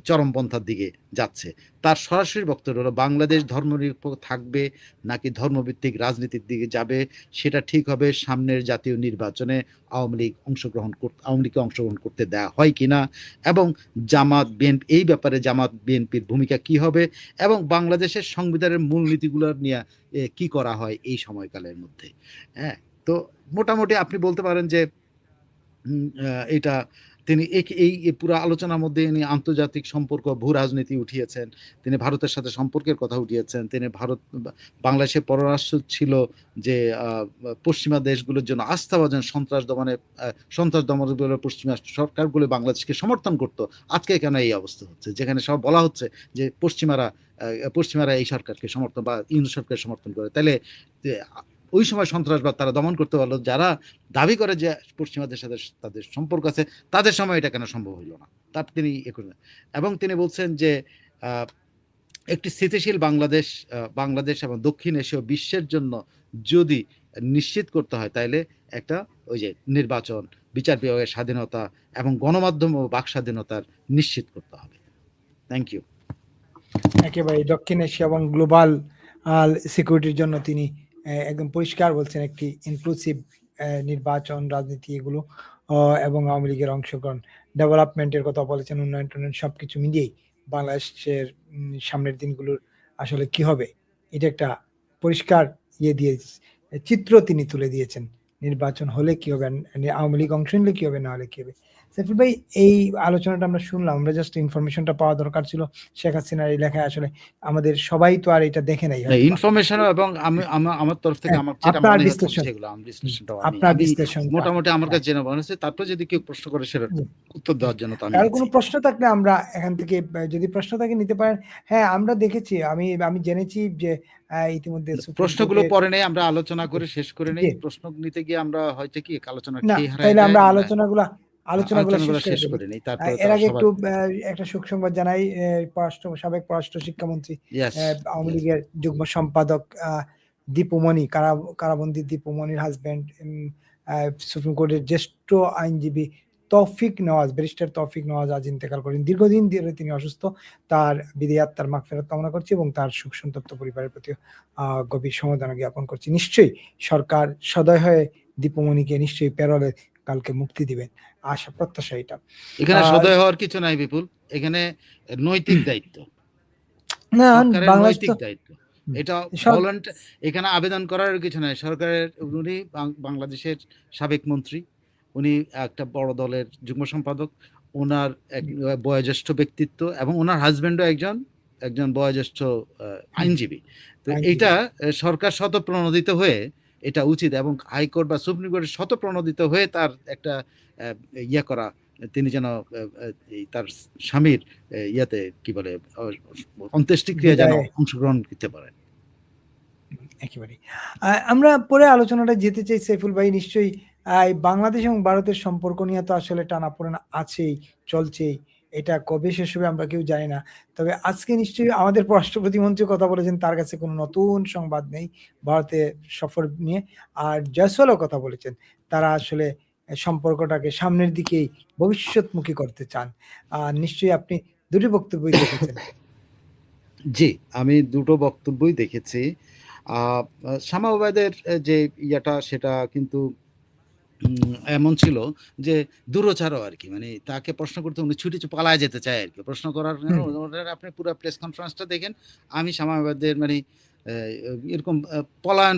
চরমপন্থার দিকে যাচ্ছে। তার সরাসরি বক্তব্য হলো বাংলাদেশ ধর্মনিরপেক্ষ থাকবে নাকি ধর্মভিত্তিক রাজনীতির দিকে যাবে সেটা ঠিক হবে সামনের জাতীয় নির্বাচনে আওয়ামী লীগকে অংশগ্রহণ করতে দেওয়া হয় কিনা, এবং জামাত বিএনপি এই ব্যাপারে জামাত বিএনপির ভূমিকা কি হবে, এবং বাংলাদেশের সংবিধানের মূলনীতিগুলো নিয়ে কি করা হয় এই সময়কালের মধ্যে। হ্যাঁ, তো মোটামুটি আপনি বলতে পারেন যে এটা তিনি এই পুরো আলোচনার মধ্যে ইনি আন্তর্জাতিক সম্পর্ক, ভূ রাজনীতি উঠিয়েছেন, তিনি ভারতের সাথে সম্পর্কের কথা উঠিয়েছেন, তিনি বাংলাদেশের পররাষ্ট্র ছিল যে পশ্চিমা দেশগুলোর জন্য আস্থাভাজন সন্ত্রাস দমনের পশ্চিমা সরকারগুলো বাংলাদেশকে সমর্থন করতো। আজকে কেন এই অবস্থা হচ্ছে, যেখানে সব বলা হচ্ছে যে পশ্চিমারা এই সরকারকে সমর্থন বা ইন্দু সরকারকে সমর্থন করে, তাহলে ওই সময় সন্ত্রাসবাদ তারা দমন করতে পারলো, যারা দাবি করে যে পশ্চিমাদের সাথে তাদের সম্পর্ক আছে তাদের সময় এটা কেন সম্ভব হইল না, তার তিনি এবং তিনি বলছেন যে একটি স্থিতিশীল বাংলাদেশ এবং দক্ষিণ এশীয় বিশ্বের জন্য যদি নিশ্চিত করতে হয় তাহলে একটা ওই যে নির্বাচন, বিচার বিভাগের স্বাধীনতা এবং গণমাধ্যম ও বাক স্বাধীনতার নিশ্চিত করতে হবে। Thank you. একেবারে দক্ষিণ এশিয়া এবং গ্লোবাল সিকিউরিটির জন্য তিনি একদম পরিষ্কার বলছেন একটি ইনক্লুসিভ নির্বাচন, রাজনীতি এগুলো এবং আওয়ামী লীগের অংশগ্রহণ, ডেভেলপমেন্টের কথা বলেছেন, উন্নয়ন সবকিছু মিলিয়েই বাংলাদেশের সামনের দিনগুলোর আসলে কি হবে এটা একটা পরিষ্কার চিত্র তিনি তুলে দিয়েছেন। নির্বাচন হলে কি হবে, আওয়ামী লীগ অংশ নিলে কি হবে, না হলে কি হবে। সাইফুল ভাই, এই আলোচনাটা আমরা শুনলাম, আমরা জাস্ট ইনফরমেশনটা পাওয়া দরকার ছিল শেখ হাসিনার এই লেখায়। আসলে আমাদের সবাই তো আর এটা দেখে নাই ইনফরমেশন, এবং আমি আমার তরফ থেকে আমার যেটা মনে হচ্ছে সেগুলো আমি বিশ্লেষণটা আপনার বিশ্লেষণ মোটামুটি আমার কাছে জেনে মনে হচ্ছে। তারপর যদি কেউ প্রশ্ন করে সেটা উত্তর দেওয়ার জন্য তো আমি আর কোনো প্রশ্ন থাকলে আমরা এখান থেকে যদি প্রশ্ন থাকে নিতে পারেন। হ্যাঁ, আমরা দেখেছি, আমি জেনেছি যে ইতিমধ্যে সুপ্রিম প্রশ্নগুলো কোর্টের পরে নেই, আমরা আলোচনা করে শেষ করে নেই। জি প্রশ্ন নিতে গিয়ে আমরা হয়তো কি আলোচনার না, খেই হারায় তাইলে যায়, আমরা আমরা আলোচনাগুলা শেষ আলোচনাগুলো করে শেষ ফেলি। করে নেই, তারপরে এর তো আগে সবার একটু একটা সুখ সংবাদ জানাই। সাবেক পররাষ্ট্র শিক্ষামন্ত্রী ইয়াস আওয়ামী লীগের যুগ্ম সম্পাদক দীপুমণি, কারাবন্দী দীপুমণির হাজবেন্ড, সুপ্রিম কোর্টের জ্যেষ্ঠ আইনজীবী ব্যারিস্টার তৌফিক নওয়াজ আজ ইন্তেকাল করেন। দীর্ঘদিন ধরে তিনি অসুস্থ। তার বিদেহী আত্মার মাগফিরাত কামনা করছি এবং তার শোক সন্তপ্ত পরিবারের প্রতি গভীর সমবেদনা জ্ঞাপন করছি। নিশ্চয়ই সরকার সদয় হয়ে দীপুমণিকে নিশ্চয়ই প্যারোলে কালকে মুক্তি দিবেন, আশা প্রত্যাশা এটা। এখানে আহ, সদয় হওয়ার কিছু নাই বিপুল, এখানে নৈতিক দায়িত্ব, না, সরকারের বাংলাদেশ নৈতিক তো দায়িত্ব। এটা সর- এখানে আবেদন করার কিছু নাই। সরকারের উনি বাংলাদেশের সাবেক মন্ত্রী, উনি একটা বড় দলের যুগ্ম সম্পাদক, ওনার এক বয়োজ্যেষ্ঠ ব্যক্তিত্ব এবং ওনার হাজবেন্ডও একজন বয়োজ্যেষ্ঠ আইনজীবী। তো আইনজীবী। এইটা সরকার শতপ্রণোদিত হয়ে এটা উচিত, এবং হাইকোর্ট বা সুপ্রিম কোর্টের শতপ্রণোদিত হয়ে তার একটা ইয়ে করা, তিনি যেন তার স্বামীর ইয়াতে কি বলে অন্ত্যেষ্টিক্রিয়া যেন বিদায়ে। অংশগ্রহণ করতে পারেন। একেবারে আমরা পরে আলোচনাটা যেতে চাই। সাইফুল ভাই, নিশ্চয়ই এই বাংলাদেশ এবং ভারতের সম্পর্ক নিয়ে তো আসলে টানাপোড়েন আছেই, চলছেই। এটা কবে শেষ হবে আমরা কেউ জানি না। তবে আজকে নিশ্চয়ই আমাদের পররাষ্ট্র প্রতিমন্ত্রী কথা বলেছেন, তার কাছে কোনো নতুন সংবাদ নেই ভারতে সফর নিয়ে। আর জয়সওয়ালও কথা বলেছেন, তারা আসলে সম্পর্কটাকে সামনের দিকেই ভবিষ্যৎমুখী করতে চান। নিশ্চয়ই আপনি দুটি বক্তব্যই দেখেছেন। জি, আমি দুটো বক্তব্যই দেখেছি। শামা ওবায়দের যে ইয়াটা সেটা কিন্তু এমন ছিল যে দূরচারও আর কি, মানে তাকে প্রশ্ন করতে উনি ছুটে পালায় যেতে চায় আর কি প্রশ্ন করার জন্য। ওনার আপনি পুরো প্রেস কনফারেন্সটা দেখেন, আমি শামা ওবায়দের মানে এরকম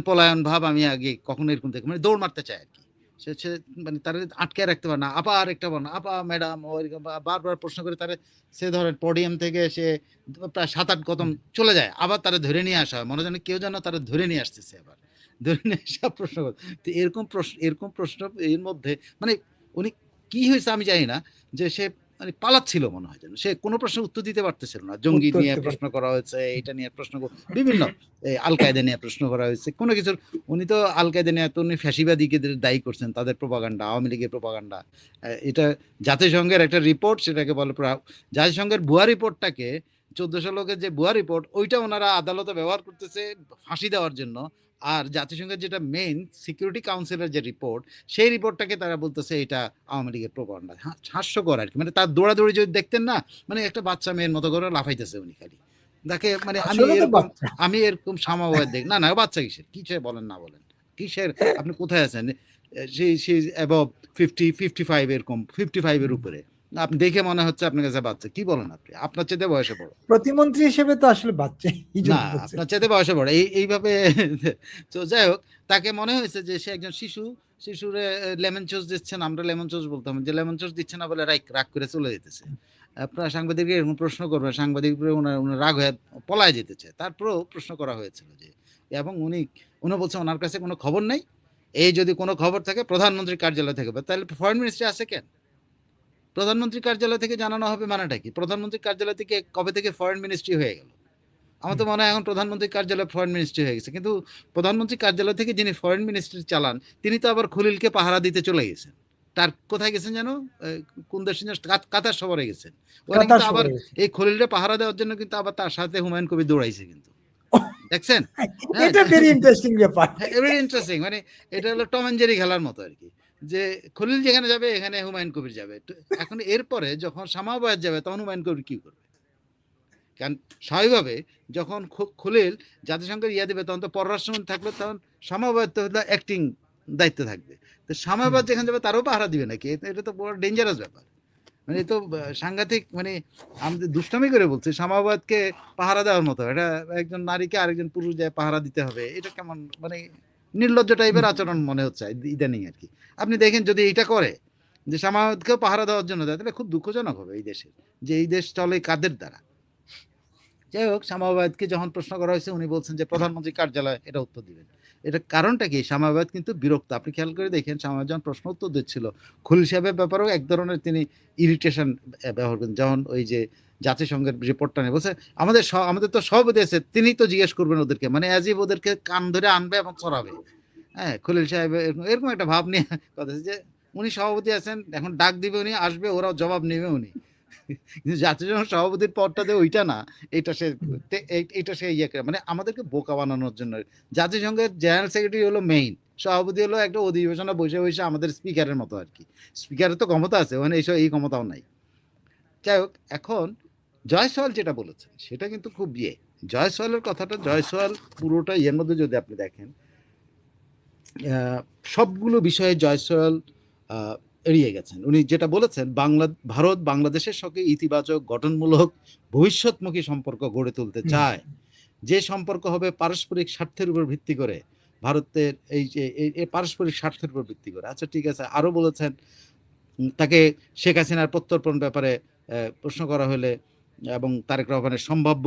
পলায়ন ভাব আমি আগে কখনো এরকম দেখি, মানে দৌড় মারতে চায় আর কি। সে মানে তারা আটকে রাখতে পারে না। আপা আরেকটা বল না, আপা ম্যাডাম, বারবার প্রশ্ন করে তারা, সে ধরেন পোডিয়াম থেকে সে প্রায় 7-8 কদম চলে যায়, আবার তারা ধরে নিয়ে আসা হয়, মনে যেন কেউ যেন তারা ধরে নিয়ে আসতেছে, আবার ধরে নিয়ে আসা প্রশ্ন করে। তো এরকম প্রশ্ন এর মধ্যে মানে উনি কি হয়েছে আমি জানি না, যে সে মানে পালাচ্ছিল মনে হয়, যেন সে কোনো প্রশ্নের উত্তর দিতে পারতেছিল না। জঙ্গি উত্তর নিয়ে দিতে প্রশ্ন করা হয়েছে, এটা নিয়ে প্রশ্ন বিভিন্ন আল কায়দা নিয়ে প্রশ্ন করা হয়েছে, কোনো কিছুর। উনি তো আল কায়দা নিয়ে তো উনি ফ্যাসিবাদীকে দায়ী করছেন, তাদের প্রোপাগান্ডা, আওয়ামী লীগের প্রোপাগান্ডা। এটা জাতিসংঘের একটা রিপোর্ট, সেটাকে বলে জাতিসংঘের ভুয়া রিপোর্টটাকে, 1400 লোকের যে ভুয়া রিপোর্ট, ওইটা ওনারা আদালতে ব্যবহার করতেছে ফাঁসি দেওয়ার জন্য। আর জাতিসংঘের যেটা মেইন সিকিউরিটি কাউন্সিলের যে রিপোর্ট, সেই রিপোর্টটাকে তারা বলতেছে এটা আওয়ামী লীগের প্রোপাগান্ডা। হাস্যকর আর কি, মানে তার দৌড়াদৌড়ি যদি দেখতেন না, মানে একটা বাচ্চা মেয়ের মতো করে লাফাইতেছে উনি খালি। দেখে মানে আসলে তো বাচ্চা। আমি এরকম সামাওয়ার দেখ না বাচ্চা কিসের বলেন না বলেন কিসের, আপনি কোথায় আছেন? সে অ্যাবভ 55 এরকম 55 এর উপরে, আপনি দেখে মনে হচ্ছে আপনার কাছে বাচ্চা। কি বলেন আপনি? আপনার চেয়ে বয়সে বড়। প্রতিমন্ত্রী হিসেবে তো আসলে বাচ্চাই না, আপনার চাইতে বয়সে বড়। এইভাবে তো যাই হোক, তাকে মনে হয়েছে যে সে একজন শিশুরে লেমন চোস দিচ্ছেন, আমরা লেমন চোস বলতাম, যে লেমন চোস দিচ্ছে না বলে রাগ করে চলে যেতেছে। আপনার সাংবাদিককে এরকম প্রশ্ন করবেন, সাংবাদিক ওনার রাগ হয়ে পলায় যেতে চায়। তারপরেও প্রশ্ন করা হয়েছিল যে, এবং উনি বলছেন ওনার কাছে কোনো খবর নেই। এই যদি কোনো খবর থাকে প্রধানমন্ত্রীর কার্যালয় থেকে, তাহলে ফরেন মিনিস্ট্রি আছে কেন? প্রধানমন্ত্রীর কার্যালয় থেকে জানানো হবে মানেটা কি? প্রধানমন্ত্রীর কার্যালয় থেকে কবে থেকে ফরেন মিনিস্ট্রি হয়ে গেল? আমার তো মনে হয় এখন প্রধানমন্ত্রীর কার্যালয় ফরেন মিনিস্ট্রি হয়ে গেছে। কিন্তু প্রধানমন্ত্রী কার্যালয় থেকে যিনি ফরেন মিনিস্ট্রি চালান, তিনি তো আবার খলিলকে পাহারা দিতে চলে গেছেন। তার কোথায় গেছেন যেন, কোন দেশে যেন, কাতার সফরে গেছেন। ওখানে কিন্তু আবার এই খলিলকে পাহারা দেওয়ার জন্য কিন্তু আবার তার সাথে হুমায়ুন কবির দৌড়াইছে কিন্তু, দেখছেন? এটা ভেরি ইন্টারেস্টিং ব্যাপার। ভেরি ইন্টারেস্টিং, মানে এটা হলো টম এন্ড জেরি খেলার মতো আর কি, যে খলিল যেখানে যাবে এখানে হুমায়ুন কবির যাবে। এখন এরপরে যখন শামা ওবায়দ যাবে তখন হুমায়ুন কবির কি করবে? কারণ স্বাভাবিকভাবে যখন খলিল জাতিসংঘের ইয়া দেবে, তখন তো পররাষ্ট্রমন্ত্রী থাকলে তখন শামা ওবায়দ তো অ্যাক্টিং দায়িত্বে থাকবে। তো শামা ওবায়দ যেখানে যাবে তারও পাহারা দিবে নাকি? এটা তো বড় ডেঞ্জারাস ব্যাপার। মানে তো সাংঘাতিক, মানে আমাদের দুষ্টামি করে বলছি, শামা ওবায়দকে পাহারা দেওয়ার মতো। এটা একজন নারীকে আরেকজন পুরুষ যায় পাহারা দিতে হবে, এটা কেমন মানে নির্লজ্জ টাইপের আচরণ মনে হচ্ছে ইদানিং আর কি। আপনি দেখেন যদি এইটা করে, যে শামা ওবায়দকেও পাহারা দেওয়ার জন্য দেয়, তাহলে খুব দুঃখজনক হবে এই দেশের, যে এই দেশ চলে কাদের দ্বারা। যাই হোক, শামা ওবায়দকে যখন প্রশ্ন করা হয়েছে, উনি বলছেন যে প্রধানমন্ত্রী কার্যালয় এটা উত্তর দিবেন। এটা কারণটা কি? শামা ওবায়দ কিন্তু বিরক্ত। আপনি খেয়াল করে দেখেন, শামা ওবায়দ যখন প্রশ্ন উত্তর দিচ্ছিল, খলিল সাহেবের ব্যাপারেও এক ধরনের তিনি ইরিটেশন ব্যবহার করেন। যখন ওই যে জাতিসংঘের রিপোর্টটা নেই, বলছে আমাদের তো সভাপতি আছে, তিনি তো জিজ্ঞেস করবেন ওদেরকে, মানে অ্যাজ ইফ ওদেরকে কান ধরে আনবে এবং চড়াবে। হ্যাঁ, খলিল সাহেব এরকম একটা ভাব নিয়ে কথা যে উনি সভাপতি আছেন, এখন ডাক দিবে উনি, আসবে, ওরা জবাব নেবে উনি। কিন্তু জাতিসংঘ সভাপতির পদটাতে ওইটা না, এটা সে ইয়ে করে, মানে আমাদেরকে বোকা বানানোর জন্য। জাতিসংঘের জেনারেল সেক্রেটারি হলো মেইন, সভাপতি হলো একটা অধিবেশনে বসে বসে আমাদের স্পিকারের মতো আর কি। স্পিকারের তো ক্ষমতা আছে, মানে এই ক্ষমতাও নাই। যাই হোক, এখন জয়সওয়াল যেটা বলেছেন সেটা কিন্তু খুব জয়সওয়ালের কথাটা, জয়সওয়াল পুরোটা এর মধ্যে যদি আপনি দেখেন, সবগুলো বিষয়ে জয়সওয়াল এড়িয়ে গেছেন। উনি যেটা বলেছেন, ভারত বাংলাদেশের সঙ্গে ইতিবাচক গঠনমূলক ভবিষ্যৎমুখী সম্পর্ক গড়ে তুলতে চায়, যে সম্পর্ক হবে পারস্পরিক স্বার্থের উপর ভিত্তি করে, ভারতের এই যে পারস্পরিক স্বার্থের উপর ভিত্তি করে। আচ্ছা ঠিক আছে, আরো বলেছেন তাকে শেখ হাসিনার প্রত্যর্পণ ব্যাপারে প্রশ্ন করা হলে, এবং তারেক রহমানের সম্ভাব্য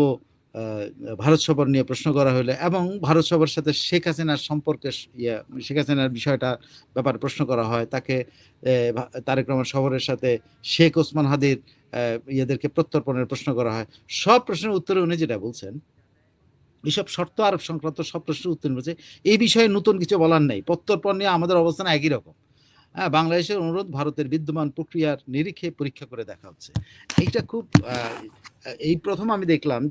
ভারত সফর নিয়ে প্রশ্ন করা হলে, এবং ভারত সফরের সাথে শেখ হাসিনার সম্পর্কে শেখ হাসিনার বিষয়টা ব্যাপারে প্রশ্ন করা হয়, তাকে তারেক রহমান সফরের সাথে শেখ ওসমান হাদির ইয়েদেরকে প্রত্যর্পণের প্রশ্ন করা হয়। সব প্রশ্নের উত্তরে উনি যেটা বলছেন, এইসব শর্ত আরোপ সংক্রান্ত সব প্রশ্নের উত্তর বলছে, এই বিষয়ে নতুন কিছু বলার নেই, প্রত্যর্পণ নিয়ে আমাদের অবস্থান একই রকম। হ্যাঁ, বাংলাদেশের অনুরোধ ভারতের বিদ্যমান প্রক্রিয়ার নিরিখে পরীক্ষা করে দেখা হচ্ছে। এইটা খুব এই প্রথম আমি দেখলাম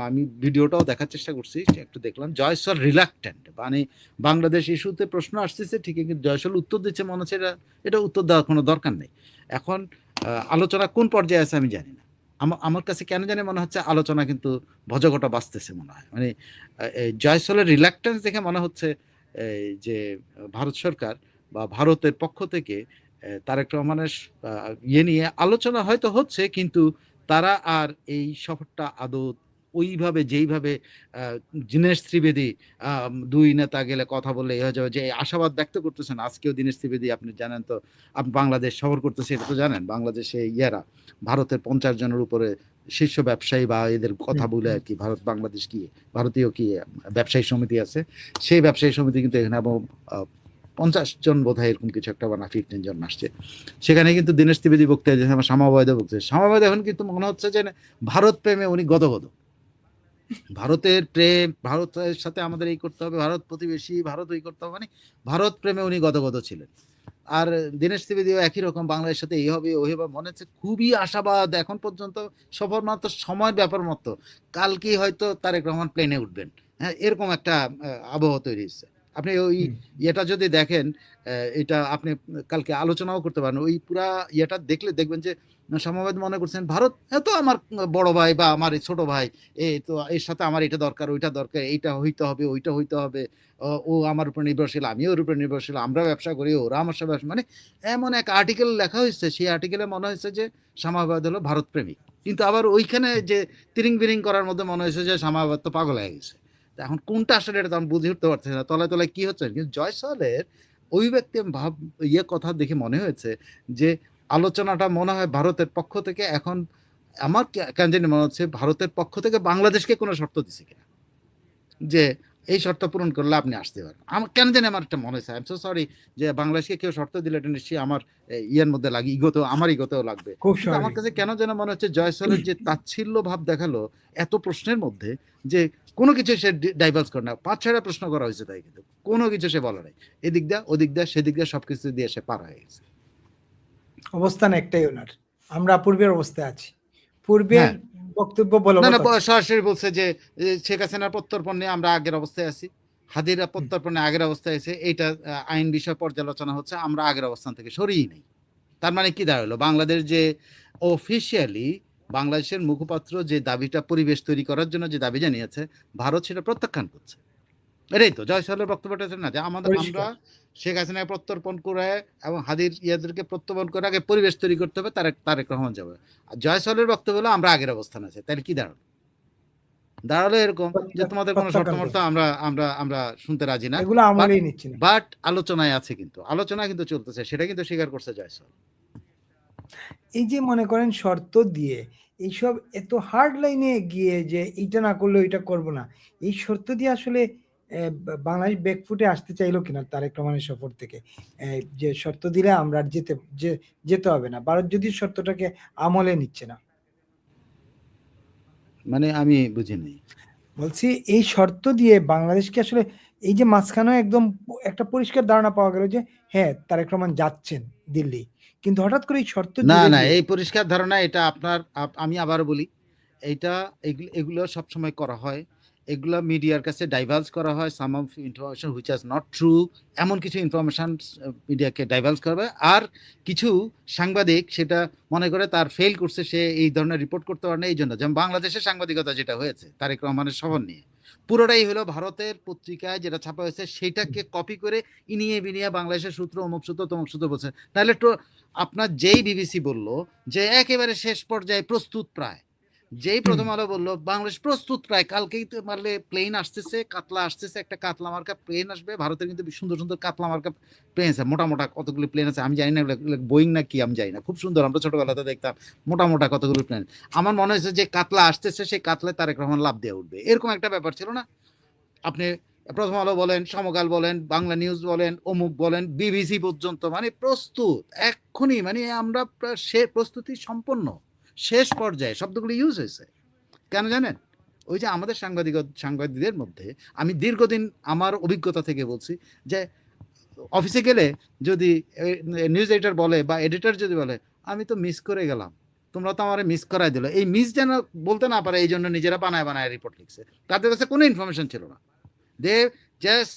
আমি ভিডিওটাও দেখার চেষ্টা করছি, একটু দেখলাম জয়সওয়াল রিলাক্টেন্ট, মানে বাংলাদেশ ইস্যুতে প্রশ্ন আসতেছে ঠিকই, কিন্তু জয়সওয়াল উত্তর দিচ্ছে মনে হচ্ছে এটা উত্তর দেওয়ার কোনো দরকার নেই। এখন আলোচনা কোন পর্যায়ে আছে আমি জানি না, আমার কাছে কেন জানি মনে হচ্ছে আলোচনা কিন্তু ভজঘটা বাঁচতেছে মনে হয়। মানে জয়সওয়ালের রিলাক্টেন্স দেখে মনে হচ্ছে যে ভারত সরকার বা ভারতের পক্ষ থেকে তারেক রহমানের ইয়ে নিয়ে আলোচনা হয়তো হচ্ছে, কিন্তু তারা আর এই সফরটা আদৌ ওইভাবে যেইভাবে দীনেশ ত্রিবেদী দুই নেতা গেলে কথা বললে হয়ে যাবে, যে আশাবাদ ব্যক্ত করতেছেন। আজকেও দীনেশ ত্রিবেদী, আপনি জানেন তো, আপনি বাংলাদেশ সফর করতেছে, এটা তো জানেন, বাংলাদেশে ভারতের 50 জনের উপরে শীর্ষ ব্যবসায়ী বা এদের কথা বলে আর কি, ভারতীয় কি ব্যবসায়ী সমিতি আছে, সেই ব্যবসায়ী সমিতি কিন্তু এখানে, এবং 50 জন বোধহয় এরকম কিছু একটা, বা 15 জন আসছে। সেখানে কিন্তু দীনেশ ত্রিবেদী বক্তৃতা দিয়েছে, আমার শ্যামাবাদে বক্তৃতা, শ্যামাবাদ এখন কিন্তু মনে হচ্ছে যে ভারত প্রেমে উনি গদগদ। ভারতের প্রেম, ভারতের সাথে আমাদের এই করতে হবে, ভারত প্রতিবেশী, ভারত ওই করতে হবে, মানে ভারত প্রেমে উনি গদগদ ছিলেন। আর দীনেশ ত্রিবেদীও একই রকম, বাংলাদেশের সাথে এই হবে ওই হবে, মনে হচ্ছে খুবই আশাবাদ। এখন পর্যন্ত সফর মাত্র সময়ের ব্যাপার মতো, কালকেই হয়তো তারেক রহমান প্লেনে উঠবেন, হ্যাঁ, এরকম একটা আবহাওয়া তৈরি হচ্ছে। আপনি ওই এটা যদি দেখেন, এটা আপনি কালকে আলোচনাও করতে পারেন, ওই পুরা ইয়েটা দেখলে দেখবেন যে সমবাদ মনে করছেন ভারত এত আমার বড় ভাই বা আমার ছোট ভাই, তো এর সাথে আমার এটা দরকার, ওইটা দরকার, এইটা হইতে হবে, ওইটা হইতে হবে, ও আমার উপর নির্ভরশীল, আমিও ওর উপর নির্ভরশীল, আমরা ব্যবসা করি, ওরা আমার সাথে ব্যবসা, মানে এমন এক আর্টিকেল লেখা হয়েছে, সেই আর্টিকেলে মনে হয়েছে যে সামাবাদ হলো ভারত প্রেমিক, কিন্তু আবার ওইখানে যে তিরিং বিরিং করার মধ্যে মনে হয়েছে যে সামাবাদ তো পাগল হয়ে গেছে। এখন কোনটা আসলে, এটা তখন বুঝে উঠতে পারছে না, তলায় তলায় কি হচ্ছে। কিন্তু জয়সওয়ালের অভিব্যক্তি ভাব কথা দেখে মনে হয়েছে যে আলোচনাটা মনে হয় ভারতের পক্ষ থেকে, এখন আমার কেন জানি মনে হচ্ছে ভারতের পক্ষ থেকে বাংলাদেশকে কোনো শর্ত দিছে কিনা, যে এই শর্ত পূরণ করলে আপনি আসতে পারেন। আমার কেন জানি আমার একটা মনে হয়েছে, আই এম সো সরি, যে বাংলাদেশকে কেউ শর্ত দিলে এটা নিশ্চয়ই আমার ইয়ের মধ্যে লাগে, আমার ইগোতেও লাগবে। কিন্তু আমার কাছে কেন যেন মনে হচ্ছে জয়সওয়ালের যে তাচ্ছিল্য ভাব দেখালো এত প্রশ্নের মধ্যে, যে কোনো কিছু সে ডাইভার্স করে না, 5-6টা প্রশ্ন করা হয়েছে তাই, কিন্তু কোনো কিছু সে বলা নাই, এদিক দা ওদিক দা সেদিক দা সবকিছু দিয়ে সে পার হয়ে গেছে। অবস্থান একটাই ওনার, আমরা পূর্বের অবস্থায় আছি, পূর্বের বক্তব্য না না, বলবৎ আছে। সরাসরি বলছে যে শেখ হাসিনার প্রত্যর্পণ নিয়ে আমরা আগের অবস্থায় আছি, হাদিরা প্রত্যর্পণে আগের অবস্থায় আছে, এইটা আইন বিষয় পর্যালোচনা হচ্ছে, আমরা আগের অবস্থান থেকে সরিয়ে নেই। তার মানে কি দাঁড়ালো, বাংলাদেশ যে অফিসিয়ালি বাংলাদেশের মুখপাত্র যে দাবিটা পরিবেশ তৈরি করার জন্য যে দাবি জানিয়েছে, ভারত সেটা প্রত্যাখ্যান করছে। এটাই তো জয়সওয়ালের বক্তব্যটা না, যে আমরা শেখ হাসিনাকে প্রত্যর্পণ করে এবং হাদির ইয়াদেরকে প্রত্যর্পণ করে আগে পরিবেশ তৈরি করতে হবে, তারেক রহমান যাবে। আর জয়সওয়ালের বক্তব্য হলো আমরা আগের অবস্থান আছে, তাহলে কি দাঁড়ালো এরকম যে তোমাদের কোনো শর্তমর্ত আমরা আমরা আমরা শুনতে রাজি না, এগুলো আমলেই নিচ্ছি না, বাট আলোচনায় আছে, কিন্তু আলোচনা কিন্তু চলতেছে, সেটা কিন্তু স্বীকার করছে জয়সওয়াল। এই যে মনে করেন শর্ত দিয়ে এইসব এত হার্ড লাইনে গিয়ে যে এইটা না করলে ওইটা করব না, এই শর্ত দিয়ে আসলে বাংলাদেশ ব্যাকফুটে আসতে চাইলো কিনা তারেক রহমানের সফর থেকে, যে শর্ত দিলে আমরা যেতে হবে না, ভারত যদি শর্তটাকে আমলে নিচ্ছে না। মানে আমি বুঝিনি। বলছি এই শর্ত দিয়ে বাংলাদেশকে আসলে এই যে মাঝখানে একদম একটা পরিষ্কার ধারণা পাওয়া গেল যে হ্যাঁ তারেক রহমান যাচ্ছেন দিল্লি, কিন্তু হঠাৎ করে এই শর্ত না জুড়ে না, দিয়ে এই পরিষ্কার ধারণা এটা আপনার আমি আবার বলি, এইটা এগুলো সবসময় করা হয়, এগুলো মিডিয়ার কাছে ডাইভালজ করা হয়, some of information which is not true, এমন কিছু ইনফরমেশন মিডিয়াকে ডাইভালজ করবে, আর কিছু সাংবাদিক সেটা মনে করে তার ফেল করছে, সে এই ধরনের রিপোর্ট করতে পারে না, এই জন্য। যেমন বাংলাদেশের সাংবাদিকতা যেটা হয়েছে তারেক রহমানের সফর নিয়ে, পুরোটাই হলো ভারতের পত্রিকায় যেটা ছাপা হয়েছে সেটাকে কপি করে ইনিয়ে বিনিয়ে বাংলাদেশের সূত্র অমুক সূত্র তমুক সূত্র বলছে। তাহলে তো আপনার যেই বিবিসি বলল যে একেবারে শেষ পর্যায়ে প্রস্তুত প্রায়, যেই প্রথম আলো বললো বাংলাদেশ প্রস্তুত প্রায়, কালকেই তো মারলে প্লেন আসতেছে, কাতলা আসতেছে, একটা কাতলা মার্কা প্লেন আসবে, ভারতের কিন্তু সুন্দর সুন্দর কাতলা মার্কা প্লেন আছে, মোটা মোটা কতগুলো প্লেন আছে, আমি জানি না বোয়িং না কি আমি জানি না, খুব সুন্দর, আমরা ছোটবেলাতে দেখতাম মোটা মোটা কতগুলো প্লেন। আমার মনে হয়েছে যে কাতলা আসতেছে, সেই কাতলায় তারেক রহমান লাভ দিয়ে উঠবে, এরকম একটা ব্যাপার ছিল না? আপনি প্রথম আলো বলেন, সমকাল বলেন, বাংলা নিউজ বলেন, অমুক বলেন, বিবিসি পর্যন্ত মানে প্রস্তুত এক্ষুনি, মানে আমরা সে প্রস্তুতি সম্পন্ন শেষ পর্যায়ে শব্দগুলো ইউজ হয়েছে। কেন জানেন? ওই যে আমাদের সাংবাদিকদের মধ্যে, আমি দীর্ঘদিন আমার অভিজ্ঞতা থেকে বলছি যে অফিসে গেলে যদি নিউজ এডিটর বলে বা এডিটর যদি বলে আমি তো মিস করে গেলাম, তোমরা তো আমার মিস করাই দিল, এই মিস যেন বলতে না পারে এই জন্য নিজেরা বানায় বানায় রিপোর্ট লিখছে, তাদের কাছে কোনো ইনফরমেশন ছিল না। দে জাস্ট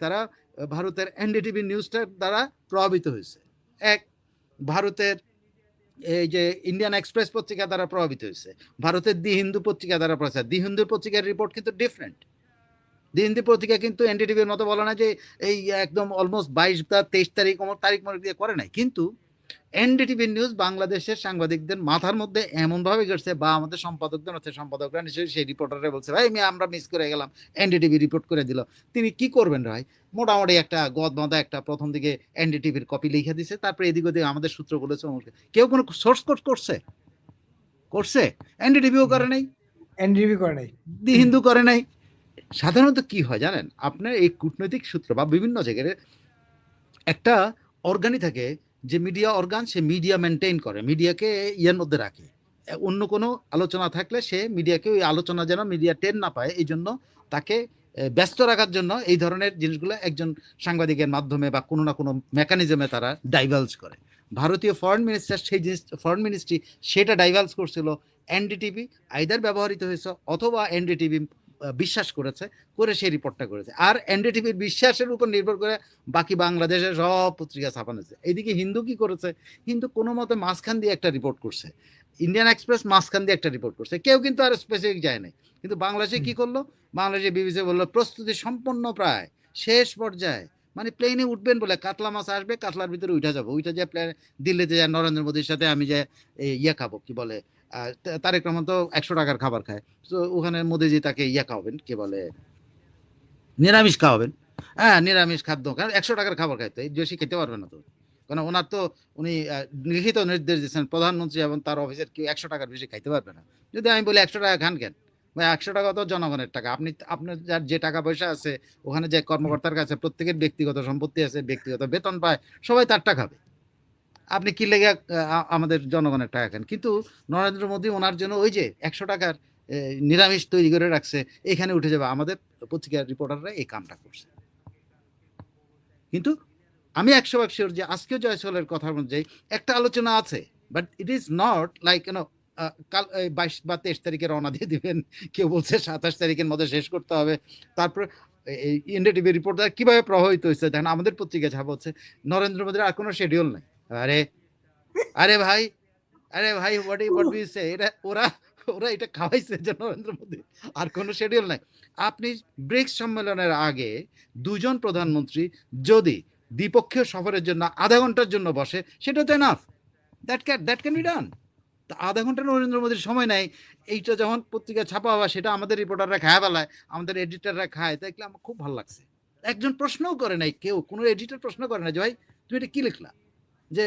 তারা ভারতের এনডিটিভি নিউজটার দ্বারা প্রভাবিত হয়েছে, এক ভারতের এই যে ইন্ডিয়ান এক্সপ্রেস পত্রিকা দ্বারা প্রভাবিত হয়েছে, ভারতের দি হিন্দু পত্রিকা দ্বারা প্রচার, দি হিন্দু পত্রিকার রিপোর্ট কিন্তু ডিফারেন্ট। দি হিন্দু পত্রিকা কিন্তু এনডিটিভির মতো বলে না যে এই একদম অলমোস্ট 22 বা 23 তারিখ তারিখ মনে দিয়ে করে নাই, কিন্তু এনডিটিভি নিউজ বাংলাদেশের সাংবাদিকদের মাথার মধ্যে এমনভাবে গেছে, বা আমাদের সম্পাদকদের মধ্যে, সম্পাদকরা নিশ্চয়ই সেই রিপোর্টারে বলছে ভাই আমরা মিস করে গেলাম, এনডিটিভি রিপোর্ট করে দিল, তিনি কি করবেন ভাই? মোটামুটি একটা গদ বাঁধা একটা প্রথম দিকে এনডিটিভির কপি লিখে দিছে, তারপরে এদিক ওদিক আমাদের সূত্র বলেছে, কেউ কোনো সোর্স কোড করছে? এনডিটিভিও করে নাই, এনডিটিভি করে নাই, দি হিন্দু করে নাই। সাধারণত কি হয় জানেন, আপনার এই কূটনৈতিক সূত্র বা বিভিন্ন জায়গায় একটা অর্গানই থাকে, যে মিডিয়া অর্গান, সে মিডিয়া মেনটেন করে, মিডিয়াকে ইয়ের মধ্যে রাখে, অন্য কোনো আলোচনা থাকলে সে মিডিয়াকে ওই আলোচনা যেন মিডিয়া টেন না পায়, এই জন্য তাকে ব্যস্ত রাখার জন্য এই ধরনের জিনিসগুলো একজন সাংবাদিকের মাধ্যমে বা কোনো না কোনো মেকানিজমে তারা ডাইভালজ করে। ভারতীয় ফরেন মিনিস্টার সেই জিনিস, ফরেন মিনিস্ট্রি সেটা ডাইভালজ করছিল, এনডিটিভি আইদার ব্যবহৃত হয়েছে অথবা এনডিটিভি বিশ্বাস করেছে, করে সেই রিপোর্টটা করেছে, আর এনডিটিভির বিশ্বাসের উপর নির্ভর করে বাকি বাংলাদেশের সব পত্রিকা ছাপানো হয়েছে। এইদিকে হিন্দু কি করেছে, হিন্দু কোনো মতে মাঝখান দিয়ে একটা রিপোর্ট করছে, ইন্ডিয়ান এক্সপ্রেস মাঝখান দিয়ে একটা রিপোর্ট করছে, কেউ কিন্তু আর স্পেসিফিক যায় নাই। কিন্তু বাংলাদেশে কি করলো, বাংলাদেশে বিবিসি বললো প্রস্তুতি সম্পন্ন প্রায় শেষ পর্যায়ে, মানে প্লেনে উঠবেন বলে কাতলা মাছ আসবে, কাতলার ভিতরে উঠে যাবো, উঠে যায় প্লেনে দিল্লিতে যায়, নরেন্দ্র মোদীর সাথে আমি যে ইয়ে খাবো, কি বলে তারেক রহমান তো 100 টাকার খাবার খায়, তো ওখানে মোদীজি তাকে ইয়ে খাওয়াবেন, কি বলে নিরামিষ খাওয়াবেন, হ্যাঁ নিরামিষ খাদ্য, কারণ 100 টাকার খাবার খাইতে বেশি খেতে পারবেন না তো, কারণ ওনার তো উনি লিখিত নির্দেশ দিচ্ছেন প্রধানমন্ত্রী এবং তার অফিসের কেউ 100 টাকার বেশি খাইতে পারবে না। যদি আমি বলি 100 টাকা খান কেন ভাই, 100 টাকা তো জনগণের টাকা, আপনার যার যে টাকা পয়সা আছে ওখানে যে কর্মকর্তার কাছে প্রত্যেকের ব্যক্তিগত সম্পত্তি আছে, ব্যক্তিগত বেতন পায়, সবাই তার টাকা খাবে, আপনি কি লেগে আমাদের জনগণের টাকা খান? কিন্তু নরেন্দ্র মোদী ওনার জন্য ওই যে 100 টাকার নিরামিষ তৈরি করে রাখছে, এখানে উঠে যাবে, আমাদের পত্রিকার রিপোর্টাররা এই কামটা করছে। কিন্তু আমি 100% শিওর যে আজকেও জয়সওয়ালের কথার মধ্যে একটা আলোচনা আছে, but it is not like কাল 22 বা 23 তারিখে রওনা দিয়ে দিবেন, কেউ বলছে 27 তারিখের মধ্যে শেষ করতে হবে, তারপর এই ইন্ডিয়া টিভি রিপোর্টার কিভাবে প্রভাবিত হয়েছে দেখেন, আমাদের পত্রিকা ছাপা হচ্ছে নরেন্দ্র মোদীর আর কোনো শিডিউল নাই। আরে আরে ভাই, আরে ভাই হোয়াট উই সে, এটা ওরা ওরা এটা খাওয়াইছে যে নরেন্দ্র মোদী আর কোনো শিডিউল নাই। আপনি ব্রিক্স সম্মেলনের আগে দুজন প্রধানমন্ত্রী যদি দ্বিপক্ষীয় সফরের জন্য আধা ঘন্টার জন্য বসে, সেটা তো enough, that can be done. তা আধা ঘন্টা নরেন্দ্র মোদীর সময় নাই, এইটা যখন পত্রিকা ছাপা হওয়া সেটা আমাদের রিপোর্টাররা খায় বেলায়, আমাদের এডিটাররা খায়, দেখলে আমার খুব ভালো লাগছে। একজন প্রশ্নও করে নাই, কেউ কোনো এডিটর প্রশ্ন করে না যে ভাই তুমি এটা কি লিখলা, যে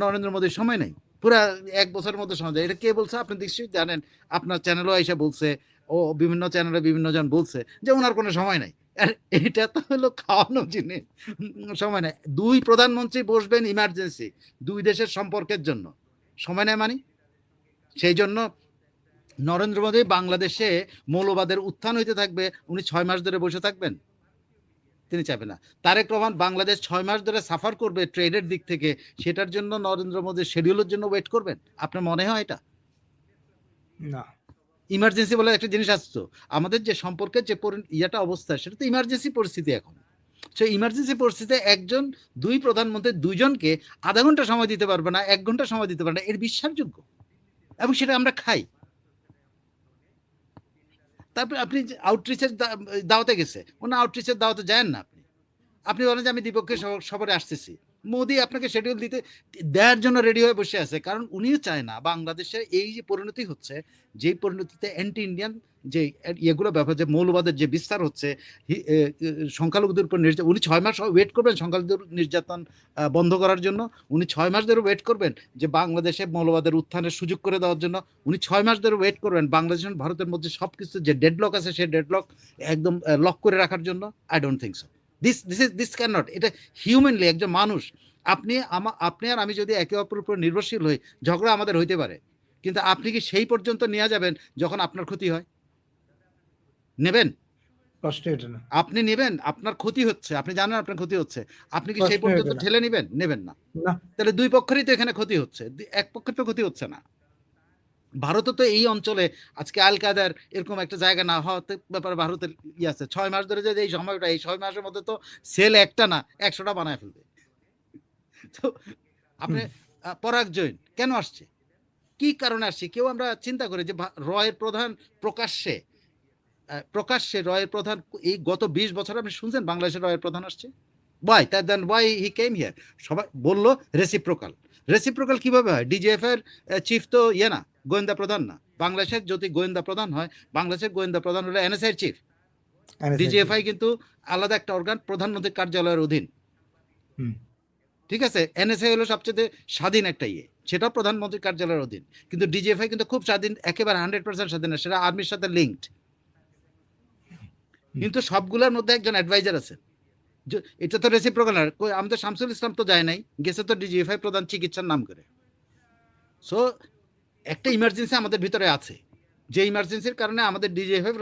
নরেন্দ্র মোদীর সময় নেই, পুরা 1 বছরের মধ্যে সময় দেয়, এটা কে বলছে? আপনি নিশ্চয়ই জানেন, আপনার চ্যানেলও এসে বলছে, ও বিভিন্ন চ্যানেলে বিভিন্ন জন বলছে যে ওনার কোনো সময় নাই। আর এটা তো হলো খাওয়ানো জিনিস, সময় নেই। 2 প্রধানমন্ত্রী বসবেন ইমার্জেন্সি 2 দেশের সম্পর্কের জন্য, সময় নেই মানে সেই জন্য নরেন্দ্র মোদী বাংলাদেশে মৌলবাদের উত্থান হইতে থাকবে, উনি 6 মাস ধরে বসে থাকবেন? তিনি চাইবেন না। তারেক রহমান বাংলাদেশ 6 মাস ধরে সাফার করবে ট্রেডের দিক থেকে, সেটার জন্য নরেন্দ্র মোদীর শিডিউলের জন্য ওয়েট করবেন? আপনার মনে হয় এটা? না। ইমার্জেন্সি বলে একটা জিনিস আসতো, আমাদের যে সম্পর্কের যে ইয়াটা অবস্থা, সেটা তো ইমার্জেন্সি পরিস্থিতি এখন। সেই ইমার্জেন্সি পরিস্থিতিতে একজন, দুই প্রধানমন্ত্রী দুইজনকে আধা ঘন্টা সময় দিতে পারবে না, 1 ঘন্টা সময় দিতে পারবে না, এর বিশ্বাসযোগ্য? এবং সেটা আমরা খাই। তারপরে আপনি আউটরিচের দাওয়াতে গেছে, ওনা আউটরিচের দাওয়াতে যান না আপনি, আপনি বলেন যে আমি দ্বিপক্ষীয় সফরে আসতেছি, মোদি আপনাকে শিডিউল দেওয়ার জন্য রেডি হয়ে বসে আছে, কারণ উনিও চায় না বাংলাদেশের এই যে পরিণতি হচ্ছে, যে পরিণতিতে অ্যান্টি ইন্ডিয়ান যে ইয়েগুলো ব্যাপার, যে মৌলবাদের যে বিস্তার হচ্ছে, সংখ্যালঘুদের উপর নির্যাতন, উনি 6 মাস ওয়েট করবেন সংখ্যালঘুদের নির্যাতন বন্ধ করার জন্য? উনি 6 মাস ধরে ওয়েট করবেন যে বাংলাদেশে মৌলবাদের উত্থানের সুযোগ করে দেওয়ার জন্য? উনি 6 মাস ধরে ওয়েট করবেন বাংলাদেশ এবং ভারতের মধ্যে সবকিছু যে ডেডলক আছে, সেই ডেডলক একদম লক করে রাখার জন্য? I don't think so. This can not. এটা হিউম্যানলি একজন মানুষ, আপনি আর আমি যদি একে অপরের উপর নির্ভরশীল হই, ঝগড়া আমাদের হইতে পারে, কিন্তু আপনি কি সেই পর্যন্ত নিয়ে যাবেন যখন আপনার ক্ষতি হয়? নেবেন? প্রশ্ন এটা না। আপনি নেবেন? আপনার ক্ষতি হচ্ছে, আপনি জানেন আপনার ক্ষতি হচ্ছে, আপনি কি সেই প্রশ্ন পর্যন্ত এটা না। ঠেলে নেবেন? নেবেন না। না। তাহলে দুই পক্ষেরই তো এখানে ক্ষতি হচ্ছে, এক পক্ষের তো ক্ষতি হচ্ছে না। ভারতও তো এই অঞ্চলে আজকে আল কায়দার এরকম একটা জায়গা না হওয়াতে ব্যাপারে ভারতের আছে, 6 মাস ধরে যে এই সময়টা, এই 6 মাসের মধ্যে তো সেল একটা না 100টা বানায় ফেলবে। তো আপনি পরাগ জৈন কেন আসছে, কি কারণে আসছে? কেউ আমরা চিন্তা করি যে রয়ের প্রধান প্রকাশ্যে রয়ের প্রধান, এই গত 20 বছর আপনি শুনছেন বাংলাদেশের রয়ের প্রধান আসছে? Why he came here? সবাই বললো রেসিপ্রোকাল কিভাবে হয়? ডিজিএফ এর চিফ তো না, গোয়েন্দা প্রধান না। বাংলাদেশের যদি গোয়েন্দা প্রধান হয়, বাংলাদেশের গোয়েন্দা প্রধান হলো এনএসআই চিফ। ডিজিএফআই কিন্তু আলাদা একটা অর্গান, প্রধানমন্ত্রীর কার্যালয়ের অধীন। ঠিক আছে, এনএসআই হলো সবচেয়ে স্বাধীন একটা সেটাও প্রধানমন্ত্রীর কার্যালয়ের অধীন, কিন্তু ডিজিএফআই কিন্তু খুব স্বাধীন, একেবারে 100% স্বাধীন, সেটা আর্মির সাথে লিঙ্কড। কিন্তু সবগুলোর মধ্যে একজন অ্যাডভাইজার আছে। এটা তো রেসিপ্রোকাল। আমাদের শামসুল ইসলাম তো যায় নাই, গেছে তো ডিজিএফআই প্রধান চিকিৎসার নাম করে। সো একটা ইমার্জেন্সি আমাদের ভিতরে আছে, যে ইমার্জেন্সির কারণে আমাদের ডিজিএফআই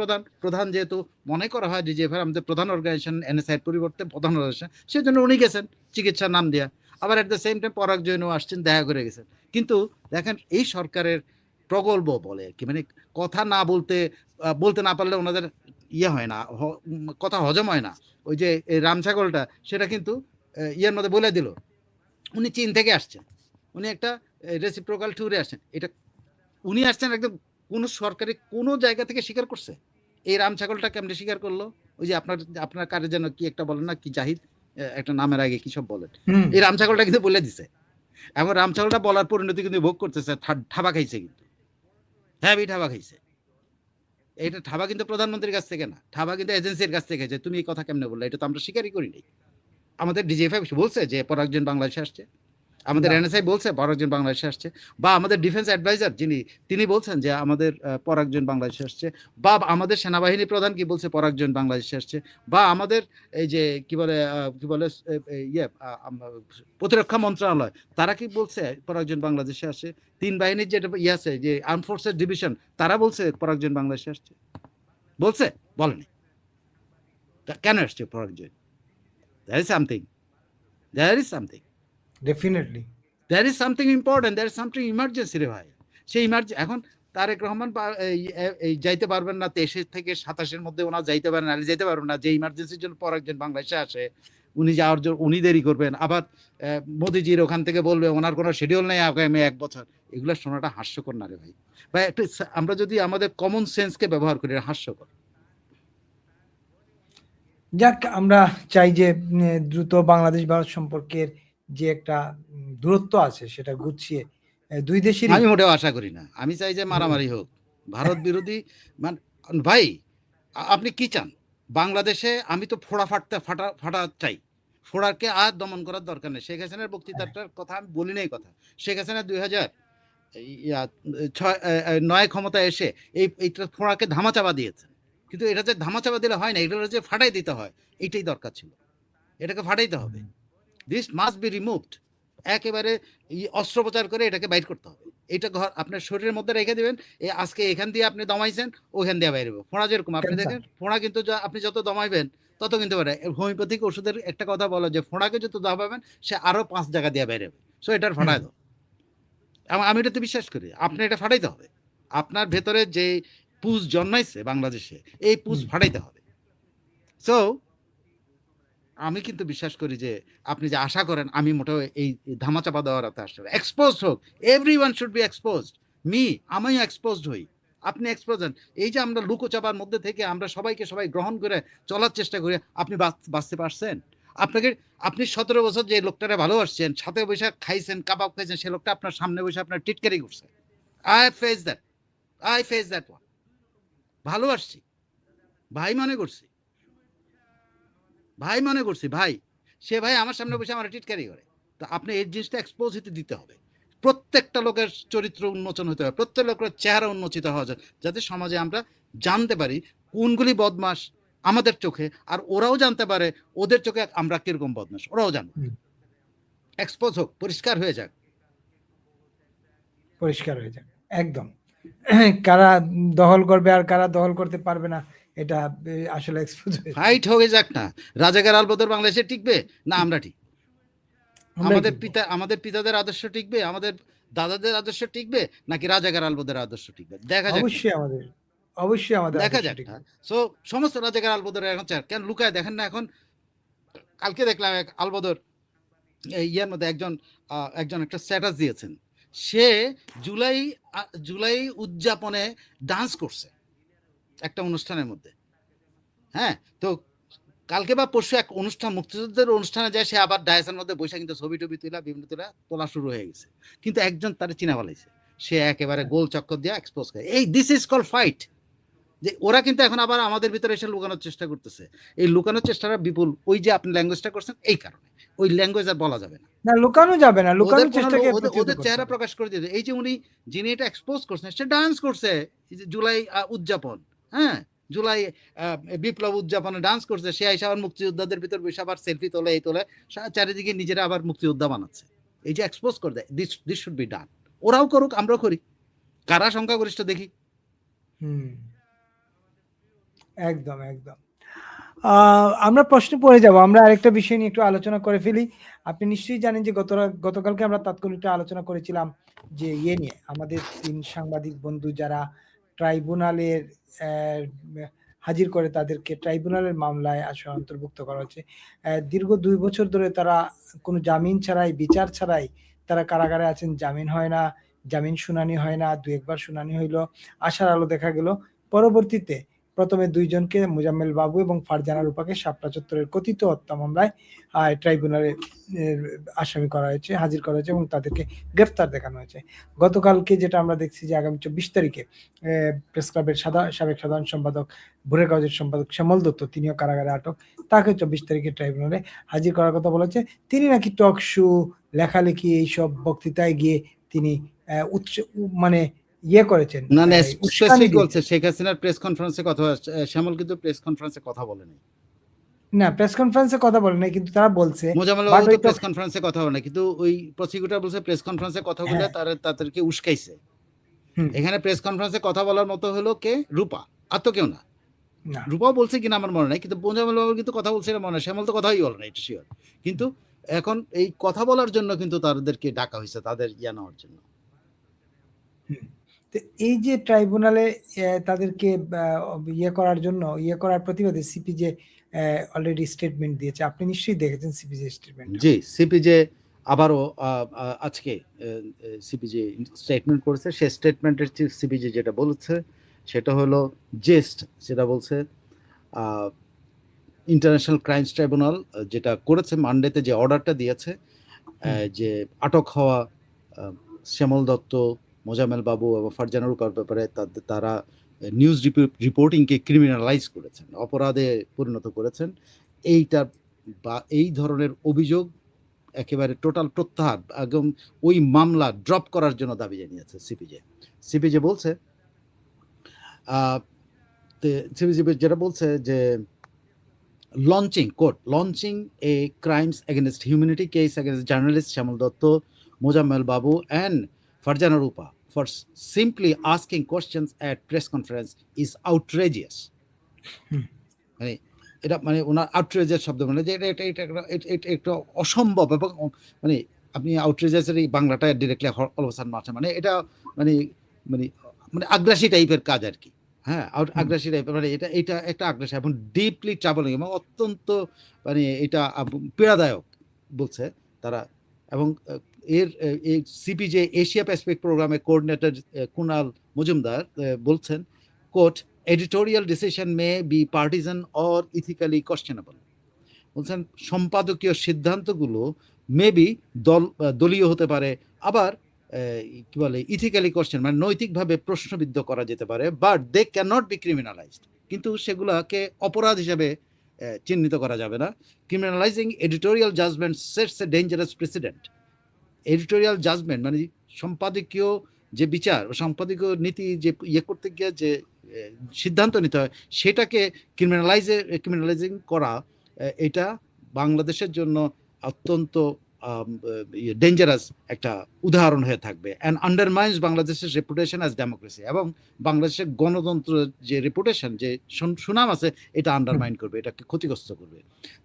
প্রধান যেহেতু মনে করা হয় ডিজিএফআই আমাদের প্রধান অর্গানাইজেশন, এনএসআই পরিবর্তে প্রধান অর্গানাইজেশন, সেজন্য উনি গেছেন চিকিৎসার নাম দেয়া। আবার এট দ্য সেম টাইম পরাগ জৈনও আসছেন, দেখা করে গেছেন। কিন্তু দেখেন এই সরকারের প্রগল্ভ বলে কি, মানে কথা না বলতে না পারলে ওনাদের হয় না, কথা হজম হয় না। ওই যে রাম ছাগলটা, সেটা কিন্তু ইয়ের মধ্যে বলে দিল। উনি চীন থেকে আসছেন, উনি একটা রেসিপ্রোকাল ট্যুরে আসছেন, এটা উনি আসছেন একদম কোন সরকারি কোন জায়গা থেকে স্বীকার করছে? এই রাম ছাগলটা কেমনে স্বীকার করলো? ওই যে আপনার কারে যেন কি একটা বলেন না, কি জাহিদ একটা নামের আগে কি সব বলেন, এই রাম ছাগলটা কিন্তু বলে দিছে। এমন রাম ছাগলটা বলার পরিণতি কিন্তু ভোগ করতেছে, ঠাবা খাইছে, কিন্তু হ্যাভি ঠাবা খাইছে। এটা ঠাবা কিন্তু প্রধানমন্ত্রীর কাছ থেকে না, ঠাবা কিন্তু এজেন্সির কাছ থেকে, যে তুমি এই কথা কেমনে বললে, এটা তো আমরা স্বীকারই করি নাই। আমাদের ডিজিএফআই বলছে যে পরাগজন বাংলাদেশে আসছে, আমাদের এনএসআই বলছে পরাগজন বাংলাদেশে আসছে, বা আমাদের ডিফেন্স অ্যাডভাইজার তিনি বলছেন যে আমাদের পরাগজন বাংলাদেশে আসছে, বা আমাদের সেনাবাহিনী প্রধান কি বলছে পরাগজন বাংলাদেশে আসছে, বা আমাদের এই যে কি বলে প্রতিরক্ষা মন্ত্রণালয় তারা কি বলছে পরাগজন বাংলাদেশে আসছে, 3 বাহিনীর যেটা আছে যে আর্ম ফোর্সেস ডিভিশন, তারা বলছে পরাগজন বাংলাদেশে আসছে? বলছে? বলেনি। কেন আসছে পরাগজন? There is something. Definitely There is something important, there is something emergency রে ভাই। সেই এখন তারেক রহমান এই যাইতে পারবেন না, 23 থেকে 27-এর মধ্যে ওনা যাইতে পারেন, আর যাইতে পারবেন না, যে ইমার্জেন্সির জন্য পরাগজন বাংলাদেশে আসে, উনি যাওয়ার জন্য উনি দেরি করবেন, আবার মোদিজির ওখান থেকে বলবে ওনার কোনো শিডিউল নেই আগামী 1 বছর। এগুলো শোনাটা হাস্যকর না রে ভাই। ভাই একটু আমরা যদি আমাদের কমন সেন্সকে ব্যবহার করি, হাস্যকর। যাক, আমরা চাই যে দ্রুত বাংলাদেশ ভারত সম্পর্কের যে একটা দূরত্ব আছে সেটা গুছিয়ে দুই দেশের। আমি মোটেও আশা করি না, আমি চাই যে মারামারি হোক, ভারত বিরোধী। ভাই আপনি কি চান বাংলাদেশে? আমি তো ফাটা চাই, ফোড়াকে আর দমন করার দরকার নেই। শেখ হাসিনার বক্তৃতাটার কথা আমি বলি নাই কথা। শেখ হাসিনা 2009 ক্ষমতা এসে এইটা ফোড়াকে ধামাচাপা দিয়েছেন, কিন্তু এটা যে ধামাচাপা দিলে হয় না, এটা যে ফাটাই দিতে হয়, এইটাই দরকার ছিল। এটাকে ফাটাইতে হবে। দিস মাস্ট বি রিমুভড, একেবারে অস্ত্রোপচার করে এটাকে বাইর করতে হবে। এটা ঘর আপনার শরীরের মধ্যে রেখে দিবেন, আজকে এখান দিয়ে আপনি দমাইছেন, ওখান দিয়ে বাইরে ফোঁড়া যেরকম আপনি Cancer. দেখেন, ফোঁড়া কিন্তু আপনি যত দমাইবেন তত কিন্তু বেড়ে। হোমিওপ্যাথিক ওষুধের একটা কথা বলে যে ফোঁড়াকে যত দমাবেন সে আরো 5 জায়গা দিয়ে বাইরে হবে। সো এটার ফাটায় দাও। আমি এটাতে বিশ্বাস করি আপনি এটা ফাটাইতে হবে। আপনার ভেতরে যে পুষ জন্মাইছে বাংলাদেশে, এই পুষ ফাটাইতে হবে। সো আমি কিন্তু বিশ্বাস করি যে আপনি যে আশা করেন আমি মোটেও এই ধামাচাপা দেওয়ার রাতে আসলে এক্সপোজড হোক, এভরিওয়ান শুড বি এক্সপোজড। আমিও এক্সপোজড হই, আপনি এক্সপোজ হন। এই যে আমরা লুকোচাপার মধ্যে থেকে আমরা সবাইকে সবাই গ্রহণ করে চলার চেষ্টা করি, আপনি বাঁচতে পারছেন? আপনি 17 বছর যে লোকটারে ভালোবাসছেন, সাথে বসে খাইছেন, কাবাব খাইছেন, সে লোকটা আপনার সামনে বসে আপনার টিটকারি করছে। I face that one. ভালোবাসছি, ভাই মনে করছি, ভাই সে ভাই আমার সামনে বসে আমার টিটকারি করে। তো আপনি এই জিনিসটা এক্সপোজ হতে দিতে হবে। প্রত্যেকটা লোকের চরিত্র উন্মোচন হতে হবে, প্রত্যেক লোকের চেহারা উন্মোচিত হওয়া যায়, যাতে সমাজে আমরা জানতে পারি কোনগুলি বদমাস আমাদের চোখে, আর ওরাও জানতে পারে ওদের চোখে আমরা কিরকম বদমাস, ওরাও জানবে। এক্সপোজ হোক, পরিষ্কার হয়ে যাক, একদম। কারা দখল করবে আর কারা দখল করতে পারবে না, এটা আসলে এক্সপোজ হয়ে ফাইট হয়ে যাক না। রাজাকার আলবদর বাংলাদেশে টিকবে না আমরা ঠিক? আমাদের পিতাদের আদর্শ টিকবে, আমাদের দাদাদের আদর্শ টিকবে, নাকি রাজাকার আলবদর আদর্শ টিকবে? দেখা যাক, অবশ্যই আমাদের দেখা যাক। সো সমস্ত রাজাকার আলবদর এখন কেন লুকায় দেখেন না? এখন কালকে দেখলাম এক আলবদর ইয়ার মধ্যে একজন একটা স্ট্যাটাস দিয়েছেন, সে জুলাই উদযাপনে ডান্স করছে একটা অনুষ্ঠানের মধ্যে। হ্যাঁ, তো কালকে বা পরশু এক অনুষ্ঠান, মুক্তিযুদ্ধের অনুষ্ঠানে যায়, সে আবার ডায়াসের মধ্যে বসে কিন্তু ছবি টবি তোলা শুরু হয়ে গেছে। কিন্তু একজন তার চিনা ফেলাইছে, সে একেবারে গোল চক্কর দিয়ে এক্সপোজ করে। এই দিস ইজ কল ফাইট। যে ওরা কিন্তু এখন আবার আমাদের ভিতরে এসে লুকানোর চেষ্টা করতেছে। এই লুকানোর চেষ্টাটা বিপুল, ওই যে আপনি ল্যাঙ্গুয়েজটা করছেন এই কারণে, ওই ল্যাঙ্গুয়েজ আর বলা যাবে না, লুকানো যাবে না, লুকানোর চেষ্টাকে ওদের চেহারা প্রকাশ করে দিতে। এই যে যিনি এটা এক্সপোজ করছেন, সে ডান্স করছে জুলাই উদযাপন, হ্যাঁ, জুলাই বিপ্লব উদযাপনে ডান্স করছে। সে আইসা আবার মুক্তিযোদ্ধাদের ভিতর বসে আবার সেলফি তোলে, এই তোলে, চারিদিকে নিজেরা আবার মুক্তিযোদ্ধা বানাচ্ছে। এই যে এক্সপোজ করে দেয়, দিস শুড বি ডান। ওরাও করুক, আমরাও করি, কারা সংখ্যাগরিষ্ঠ দেখি। একদম। আমরা প্রশ্নে পড়ে যাব। আমরা আরেকটা বিষয় নিয়ে একটু আলোচনা করে ফেলি। আপনি নিশ্চয়ই জানেন যে গতকালকে আমরা তাৎক্ষণিক আলোচনা করেছিলাম যে নিয়ে আমাদের 3 সাংবাদিক বন্ধু যারা ট্রাইব্যুনালের হাজির করে, তাদেরকে ট্রাইব্যুনালের মামলায় আসলে অন্তর্ভুক্ত করা হচ্ছে। দীর্ঘ 2 বছর ধরে তারা কোনো জামিন ছাড়াই, বিচার ছাড়াই তারা কারাগারে আছেন। জামিন হয় না, জামিন শুনানি হয় না, 2 একবার শুনানি হইলো, আশার আলো দেখা গেল। পরবর্তীতে প্রথমে 2 জনকে, মোজাম্মেল বাবু এবং ফারজানা রূপাকে শাপলা চত্বরের কথিত হত্যা মামলায় ট্রাইব্যুনালে আসামি করা হয়েছে, হাজির করা হয়েছে এবং তাদেরকে গ্রেফতার দেখানো হয়েছে। গতকালকে যেটা আমরা দেখছি যে আগামী 24 তারিখে প্রেস ক্লাবের সাবেক সাধারণ সম্পাদক, ভোরের কাগজের সম্পাদক শ্যামল দত্ত, তিনিও কারাগারে আটক। তাকে 24 তারিখে ট্রাইব্যুনালে হাজির করার কথা বলা হচ্ছে। তিনি নাকি টক শো, লেখালেখি, এইসব বক্তৃতায় গিয়ে তিনি মানে করেছেন, না স্পেসিফিক বলছে শেখ হাসিনার প্রেস কনফারেন্সে কথা। শ্যামল কিন্তু প্রেস কনফারেন্সে কথা বলেনি। না, প্রেস কনফারেন্সে কথা বলে নাই, কিন্তু তারা বলছে মোজাম্মেল বাবু তো প্রেস কনফারেন্সে কথা বলে না, কিন্তু ওই প্রসিকিউটর বলছে প্রেস কনফারেন্সে কথা বলে তাদেরকে উস্কাইছে। এখানে প্রেস কনফারেন্সে কথা বলার মতো হলো কে? রূপা, আর তো কেউ না। রূপাও বলছে কিনা আমার মনে নাই, কিন্তু মোজাম্মেল বাবু কিন্তু কথা বলছে এটা মনে হয়। শ্যামল তো কথাই বলে না, এটা শিওর। কিন্তু এখন এই কথা বলার জন্য কিন্তু তাদেরকে ডাকা হয়েছে, তাদের নেওয়ার জন্য। এই যে ট্রাইব্যুনালে তাদেরকে করার জন্য করার প্রতিবাদে সিপিজে অলরেডি স্টেটমেন্ট দিয়েছে। আপনি নিশ্চয়ই দেখেছেন সিপিজে স্টেটমেন্ট। জি, সিপিজে আবারও আজকে সিপিজে স্টেটমেন্ট করেছে। সে স্টেটমেন্টের সিপিজে যেটা বলেছে সেটা হলো যেটা বলছে ইন্টারন্যাশনাল ক্রাইমস ট্রাইব্যুনাল যেটা করেছে, মানডেতে যে অর্ডারটা দিয়েছে, যে আটক হওয়া শ্যামল দত্ত, মোজাম্মেল বাবু এবং ফারজানা রূপার ব্যাপারে তারা নিউজ রিপোর্টিংকে ক্রিমিনালাইজ করেছেন, অপরাধে পরিণত করেছেন। এইটা বা এই ধরনের অভিযোগ একেবারে টোটাল প্রত্যাহার এবং ওই মামলা ড্রপ করার জন্য দাবি জানিয়েছে সিপিজে বলছে। সিপিজে যেটা বলছে যে launching a crimes against humanity case against journalist Shyamal Dutta, Mozammel Babu and Farzana Rupa for simply asking questions at press conference is outrageous. মানে এটা মানে ওনার আউটরেজাস শব্দ মানে যে এটা একটা অসম্ভব এবং মানে আপনি আউটরেজাসের এই বাংলাটা ডিরেক্টলি অলবসান মারছেন মানে এটা মানে মানে মানে আগ্রাসী টাইপের কাজ আর কি। হ্যাঁ, আগ্রাসী টাইপের মানে এটা একটা আগ্রাসী এবং ডিপলি ট্রাবলিং এবং অত্যন্ত মানে এটা পীড়াদায়ক বলছে তারা। এবং এর এই সিপিজে এশিয়া প্যাসিফিক প্রোগ্রামের কোঅর্ডিনেটর কুনাল মজুমদার বলছেন, coat, editorial decision may be partisan or ethically questionable. বলছেন সম্পাদকীয় সিদ্ধান্তগুলো মেবি দলীয় হতে পারে, আবার কি বলে ইথিক্যালি কোয়েশ্চেন মানে নৈতিকভাবে প্রশ্নবিদ্ধ করা যেতে পারে, but they can not be criminalised, কিন্তু সেগুলোকে অপরাধ হিসাবে চিহ্নিত করা যাবে না। Criminalising editorial judgement sets a dangerous precedent. Editorial judgement মানে সম্পাদকীয় যে বিচার, সম্পাদকীয় নীতি যে ইয়ে করতে গিয়ে যে সিদ্ধান্ত নিতে হয় সেটাকে ক্রিমিনালাইজিং করা, এটা বাংলাদেশের জন্য অত্যন্ত ডেঞ্জারাস একটা উদাহরণ হয়ে থাকবে, অ্যান্ড আন্ডারমাইন্স বাংলাদেশের রেপুটেশন অ্যাজ ডেমোক্রেসি, এবং বাংলাদেশের গণতন্ত্র যে রেপুটেশন যে সুনাম আছে এটা আন্ডারমাইন করবে, এটাকে ক্ষতিগ্রস্ত করবে।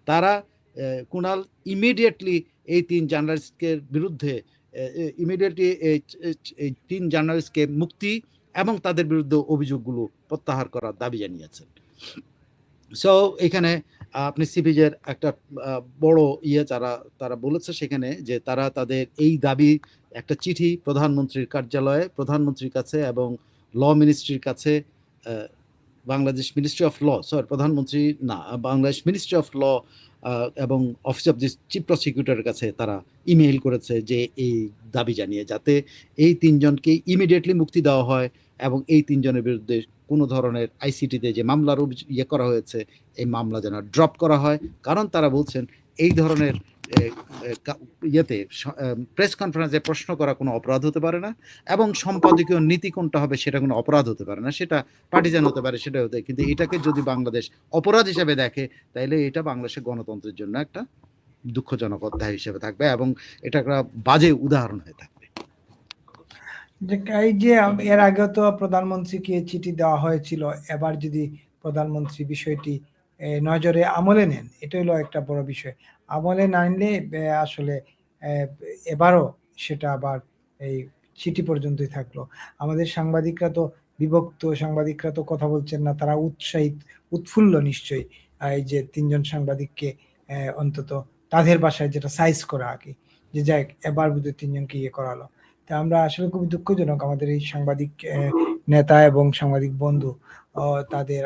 তারা কুণাল ইমিডিয়েটলি এই 3 জার্নালিস্টকে বিরুদ্ধে ইমিডিয়েটলি এই 3 জার্নালিস্টকে মুক্তি এবং তাদের বিরুদ্ধে অভিযোগগুলো প্রত্যাহার করার দাবি জানিয়েছেন। সো এখানে আপনি সিপিজের একটা বড় তারা বলেছে সেখানে যে তারা তাদের এই দাবি একটা চিঠি প্রধানমন্ত্রীর কার্যালয়ে, প্রধানমন্ত্রীর কাছে এবং ল মিনিস্ট্রির কাছে, বাংলাদেশ মিনিস্ট্রি অফ ল, প্রধানমন্ত্রী না, বাংলাদেশ মিনিস্ট্রি অফ ল এবং অফিস অফ দি চিফ প্রসিকিউটরের কাছে তারা ইমেইল করেছে যে এই দাবি জানিয়ে যাতে এই 3 জনকে ইমিডিয়েটলি মুক্তি দেওয়া হয় এবং এই 3 জনের বিরুদ্ধে কোনো ধরনের আইসিটিতে যে মামলার ইয়ে করা হয়েছে এই মামলা যেন ড্রপ করা হয়। কারণ তারা বলছেন এই ধরনের ইয়েতে প্রেস কনফারেন্সে প্রশ্ন করা কোনো অপরাধ হতে পারে না, এবং সম্পাদকীয় নীতি কোনটা হবে সেটা কোনো অপরাধ হতে পারে না, সেটা পার্টিজান হতে পারে, সেটা হতে, কিন্তু এটাকে যদি বাংলাদেশ অপরাধ হিসেবে দেখে তাইলে এটা বাংলাদেশের গণতন্ত্রের জন্য একটা দুঃখজনক অধ্যায় হিসেবে থাকবে এবং এটা একটা বাজে উদাহরণ হয়ে থাকবে। এই যে এর আগে তো প্রধানমন্ত্রীকে চিঠি দেওয়া হয়েছিল, এবার যদি প্রধানমন্ত্রী বিষয়টি নজরে আমলে নেন, এটা হলো একটা বড় বিষয়। আমলে না নিলে আসলে এবারও সেটা আবার এই চিঠি পর্যন্তই থাকলো। আমাদের সাংবাদিকরা তো বিভক্ত, সাংবাদিকরা তো কথা বলছেন না, তারা উৎফুল্ল নিশ্চয়ই এই যে 3 জন সাংবাদিককে অন্তত তাদের বাসায় যেটা সাইজ করা আগে, যে যাই এবার বোধহয় 3 জনকে ইয়ে করালো। তা আমরা আসলে খুবই দুঃখজনক আমাদের এই সাংবাদিক নেতা এবং সাংবাদিক বন্ধু তাদের